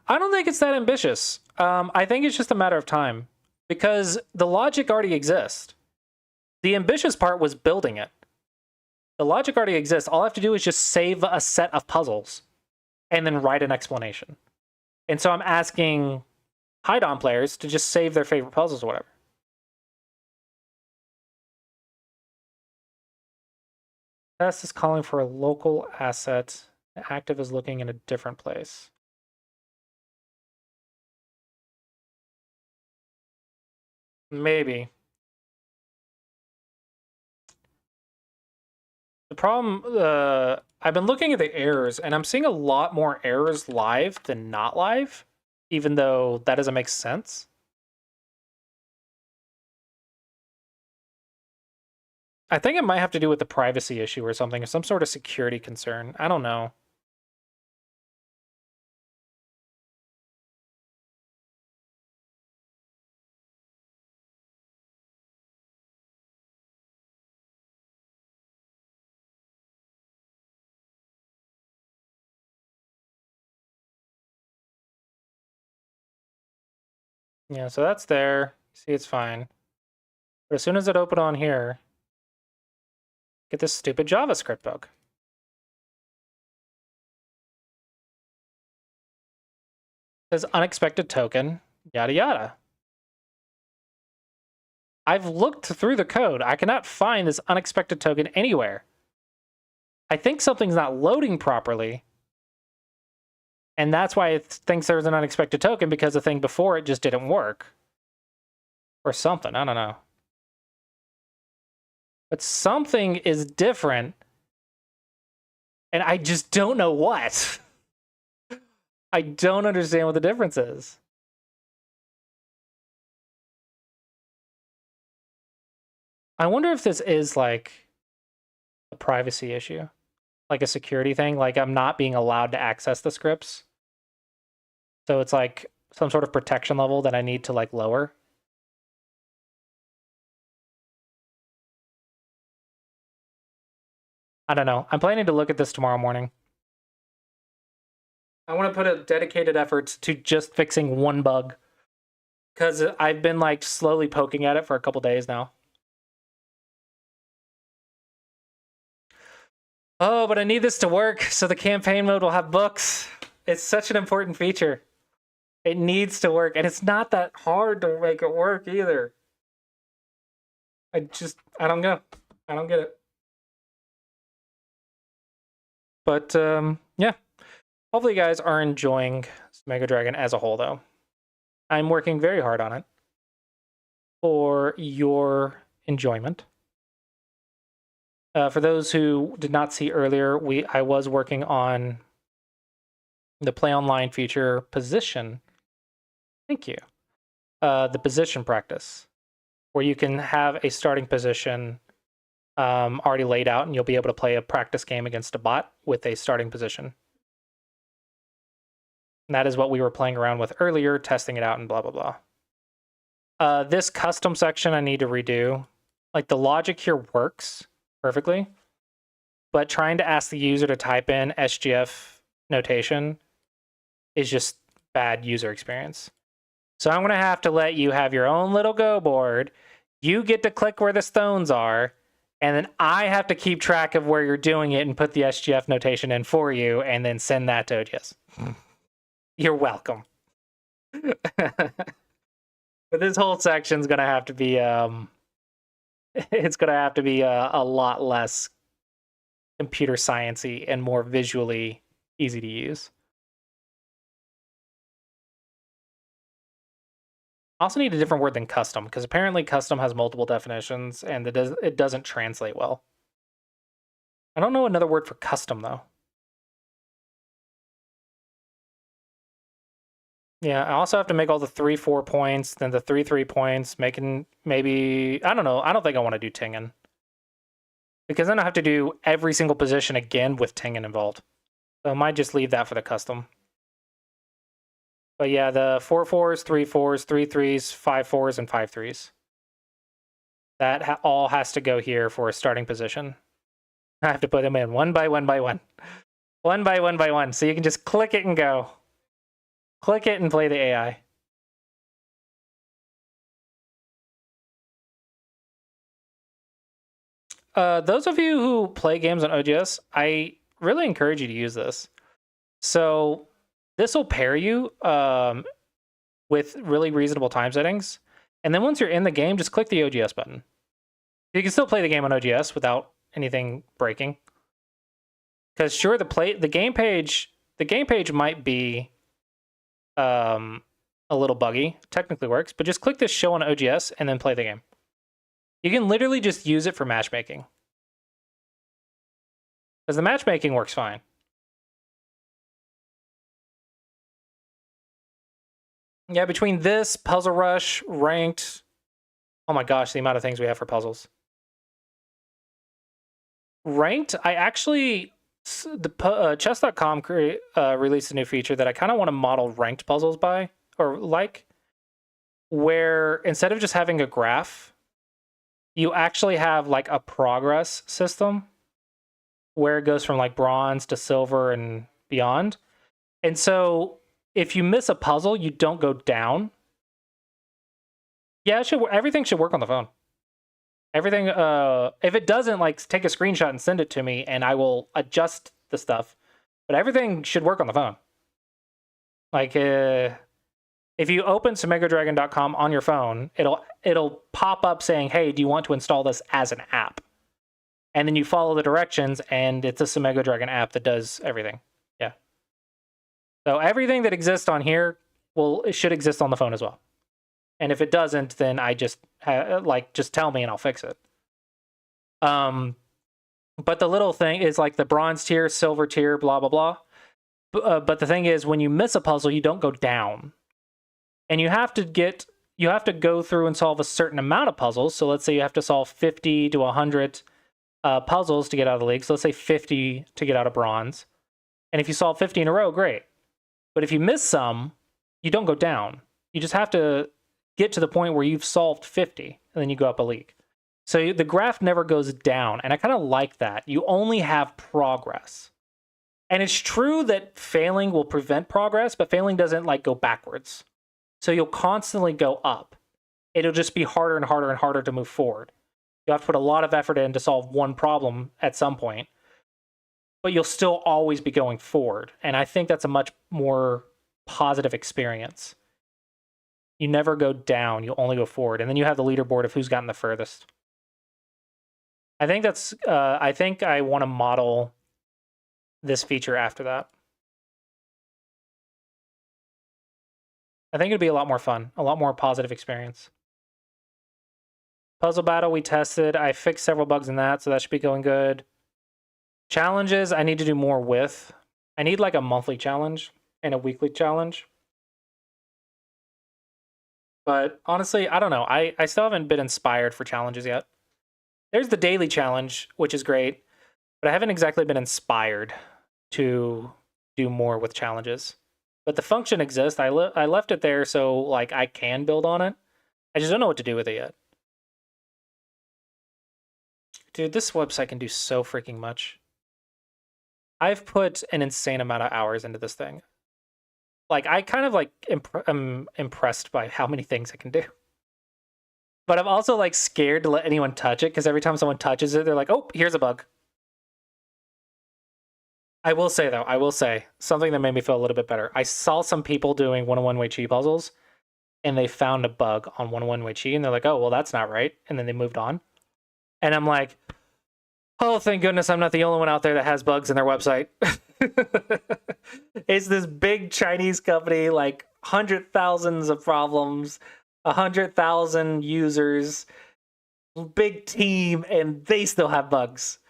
Speaker 1: I don't think it's that ambitious. I think it's just a matter of time because the logic already exists. The ambitious part was building it. The logic already exists. All I have to do is just save a set of puzzles and then write an explanation. And so I'm asking Hide-On players to just save their favorite puzzles or whatever. Test is calling for a local asset. The active is looking in a different place. Maybe. The problem, I've been looking at the errors, and I'm seeing a lot more errors live than not live, even though that doesn't make sense. I think it might have to do with the privacy issue or something, or some sort of security concern. I don't know. Yeah, so that's there. See, it's fine. But as soon as it opened on here, get this stupid JavaScript bug. It says unexpected token, yada yada. I've looked through the code. I cannot find this unexpected token anywhere. I think something's not loading properly. And that's why it thinks there's an unexpected token, because the thing before it just didn't work. Or something, I don't know. But something is different. And I just don't know what. I don't understand what the difference is. I wonder if this is like a privacy issue. Like a security thing. Like I'm not being allowed to access the scripts. So it's like some sort of protection level that I need to like lower. I don't know. I'm planning to look at this tomorrow morning. I want to put a dedicated effort to just fixing one bug. Because I've been like slowly poking at it for a couple days now. Oh, but I need this to work so the campaign mode will have books. It's such an important feature. It needs to work, and it's not that hard to make it work either. I don't know. I don't get it. But, yeah. Hopefully you guys are enjoying Mega Dragon as a whole, though. I'm working very hard on it for your enjoyment. For those who did not see earlier, I was working on the Play Online feature position. Thank you. The position practice, where you can have a starting position already laid out, and you'll be able to play a practice game against a bot with a starting position. And that is what we were playing around with earlier, testing it out and blah, blah, blah. This custom section I need to redo. Like, the logic here works perfectly, but trying to ask the user to type in SGF notation is just bad user experience. So I'm going to have to let you have your own little Go board. You get to click where the stones are, and then I have to keep track of where you're doing it and put the SGF notation in for you, and then send that to Odious. You're welcome. But this whole section's going to have to be, it's going to have to be a lot less computer science-y and more visually easy to use. I also need a different word than custom, because apparently custom has multiple definitions, and it doesn't translate well. I don't know another word for custom, though. Yeah, I also have to make all the 3-4 points, then the 3-3 points, making maybe, I don't know, I don't think I want to do Tingen. Because then I have to do every single position again with Tingen involved. So I might just leave that for the custom. But yeah, the 4 4s, 3 4s, 3 3s, 5 4s, and 5 3s. That all has to go here for a starting position. I have to put them in one by one by one. One by one by one. So you can just click it and go. Click it and play the AI. Those of you who play games on OGS, I really encourage you to use this. So this will pair you with really reasonable time settings. And then once you're in the game, just click the OGS button. You can still play the game on OGS without anything breaking. Because sure, the game page might be a little buggy. Technically works, but just click this show on OGS and then play the game. You can literally just use it for matchmaking. Because the matchmaking works fine. Yeah, between this, Puzzle Rush, Ranked. Oh my gosh, the amount of things we have for puzzles. Ranked, I actually, chess.com released a new feature that I kind of want to model ranked puzzles by, or like, where instead of just having a graph, you actually have like a progress system where it goes from like bronze to silver and beyond. And so if you miss a puzzle, you don't go down. Yeah, everything should work on the phone. Everything, if it doesn't, like, take a screenshot and send it to me, and I will adjust the stuff. But everything should work on the phone. Like, if you open sumegodragon.com on your phone, it'll pop up saying, hey, do you want to install this as an app? And then you follow the directions, and it's a Sumego Dragon app that does everything. Yeah. So everything that exists on here, it should exist on the phone as well. And if it doesn't, then I just tell me and I'll fix it. But the little thing is like the bronze tier, silver tier, blah blah blah. But the thing is, when you miss a puzzle, you don't go down, and you have to go through and solve a certain amount of puzzles. So let's say you have to solve 50 to 100 puzzles to get out of the league. So let's say 50 to get out of bronze. And if you solve 50 in a row, great. But if you miss some, you don't go down. You just have to get to the point where you've solved 50, and then you go up a league. So the graph never goes down, and I kind of like that. You only have progress. And it's true that failing will prevent progress, but failing doesn't like go backwards. So you'll constantly go up. It'll just be harder and harder and harder to move forward. You'll have to put a lot of effort in to solve one problem at some point, but you'll still always be going forward. And I think that's a much more positive experience. You never go down, you only go forward. And then you have the leaderboard of who's gotten the furthest. I think I want to model this feature after that. I think it'd be a lot more fun, a lot more positive experience. Puzzle battle we tested. I fixed several bugs in that, so that should be going good. Challenges, I need to do more with. I need like a monthly challenge and a weekly challenge. But honestly, I don't know. I still haven't been inspired for challenges yet. There's the daily challenge, which is great, but I haven't exactly been inspired to do more with challenges. But the function exists. I left it there so like I can build on it. I just don't know what to do with it yet. Dude, this website can do so freaking much. I've put an insane amount of hours into this thing. Like, I kind of like am impressed by how many things it can do. But I'm also like scared to let anyone touch it, because every time someone touches it, they're like, oh, here's a bug. I will say, though, something that made me feel a little bit better. I saw some people doing one-on-one-way chi puzzles, and they found a bug on one-on-one-way chi, and they're like, oh, well, that's not right. And then they moved on. And I'm like, oh, thank goodness I'm not the only one out there that has bugs in their website. It's this big Chinese company, like thousands of problems, 100,000 users, big team, and they still have bugs.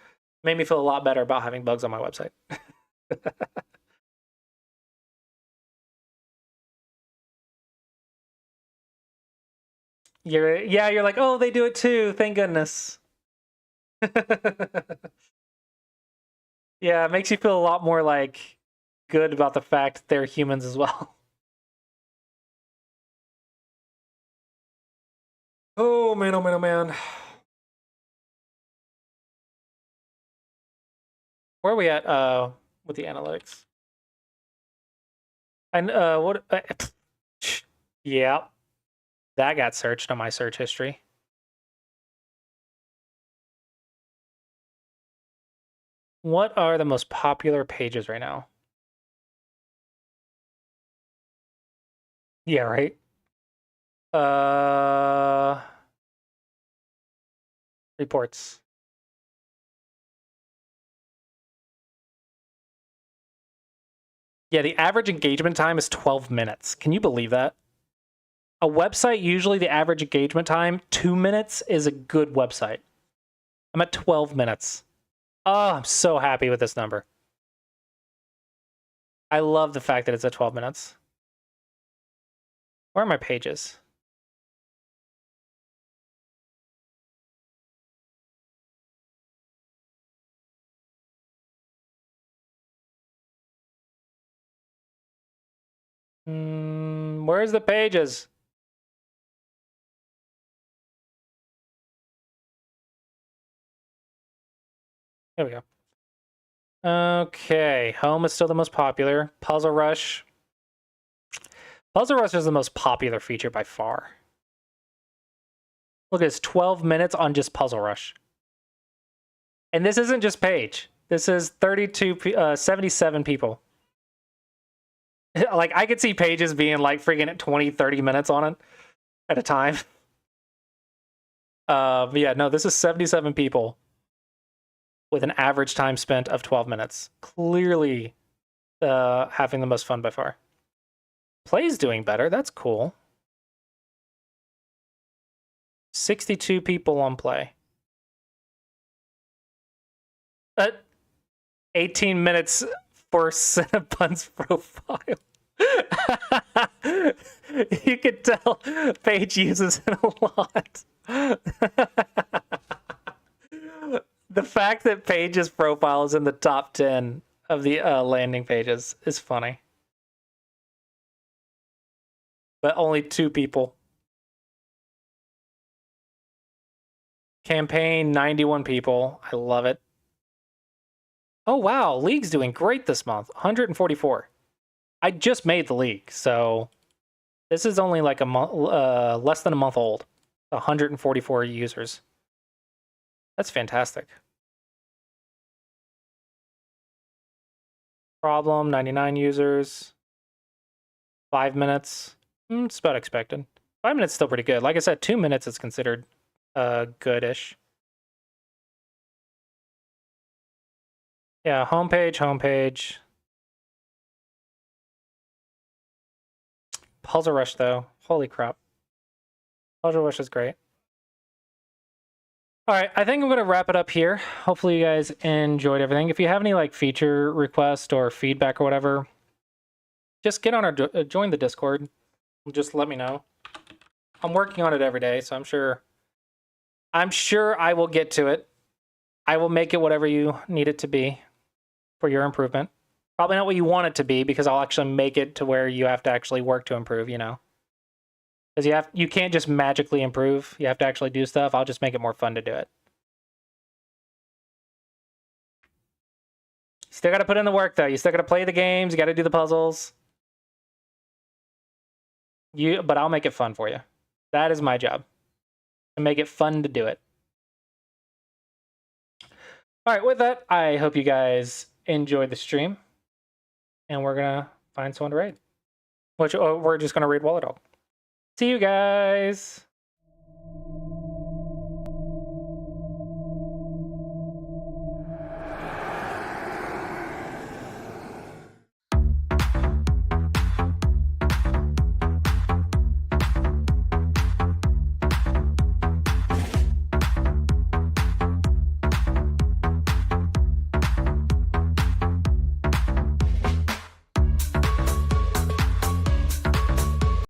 Speaker 1: Made me feel a lot better about having bugs on my website. You're like, oh, they do it too. Thank goodness. Yeah, it makes you feel a lot more like good about the fact they're humans as well. Oh man, oh man, oh man. Where are we at with the analytics? And what yeah. That got searched on my search history. What are the most popular pages right now? Yeah, right. Reports. Yeah, the average engagement time is 12 minutes. Can you believe that? A website, usually the average engagement time, 2 minutes is a good website. I'm at 12 minutes. Oh, I'm so happy with this number. I love the fact that it's at 12 minutes. Where are my pages? Where's the pages? Here we go. Okay, home is still the most popular. Puzzle Rush. Puzzle Rush is the most popular feature by far. Look, it's 12 minutes on just Puzzle Rush. And this isn't just Paige. This is 77 people. Like, I could see pages being like freaking at 20, 30 minutes on it at a time. Yeah, no, this is 77 people with an average time spent of 12 minutes. Clearly having the most fun by far. Play's doing better. That's cool. 62 people on Play. 18 minutes for Cinnabon's profile. You could tell Paige uses it a lot. The fact that Paige's profile is in the top 10 of the landing pages is funny. But only 2 people. Campaign, 91 people. I love it. Oh, wow. League's doing great this month. 144. I just made the league, so this is only like a month, less than a month old. 144 users. That's fantastic. Problem, 99 users. 5 minutes. It's about expected. 5 minutes is still pretty good. Like I said, 2 minutes is considered good-ish. Yeah, homepage. Puzzle Rush, though. Holy crap. Puzzle Rush is great. All right, I think I'm going to wrap it up here. Hopefully you guys enjoyed everything. If you have any like feature requests or feedback or whatever, just get on our join the Discord. Just let me know. I'm working on it every day, so I'm sure I will get to it. I will make it whatever you need it to be for your improvement. Probably not what you want it to be, because I'll actually make it to where you have to actually work to improve, you know. Because you can't just magically improve. You have to actually do stuff. I'll just make it more fun to do it. Still got to put in the work, though. You still got to play the games. You got to do the puzzles. But I'll make it fun for you. That is my job. To make it fun to do it. All right, with that, I hope you guys enjoyed the stream. And we're going to find someone to raid. We're just going to raid Wallet Dog. See you guys.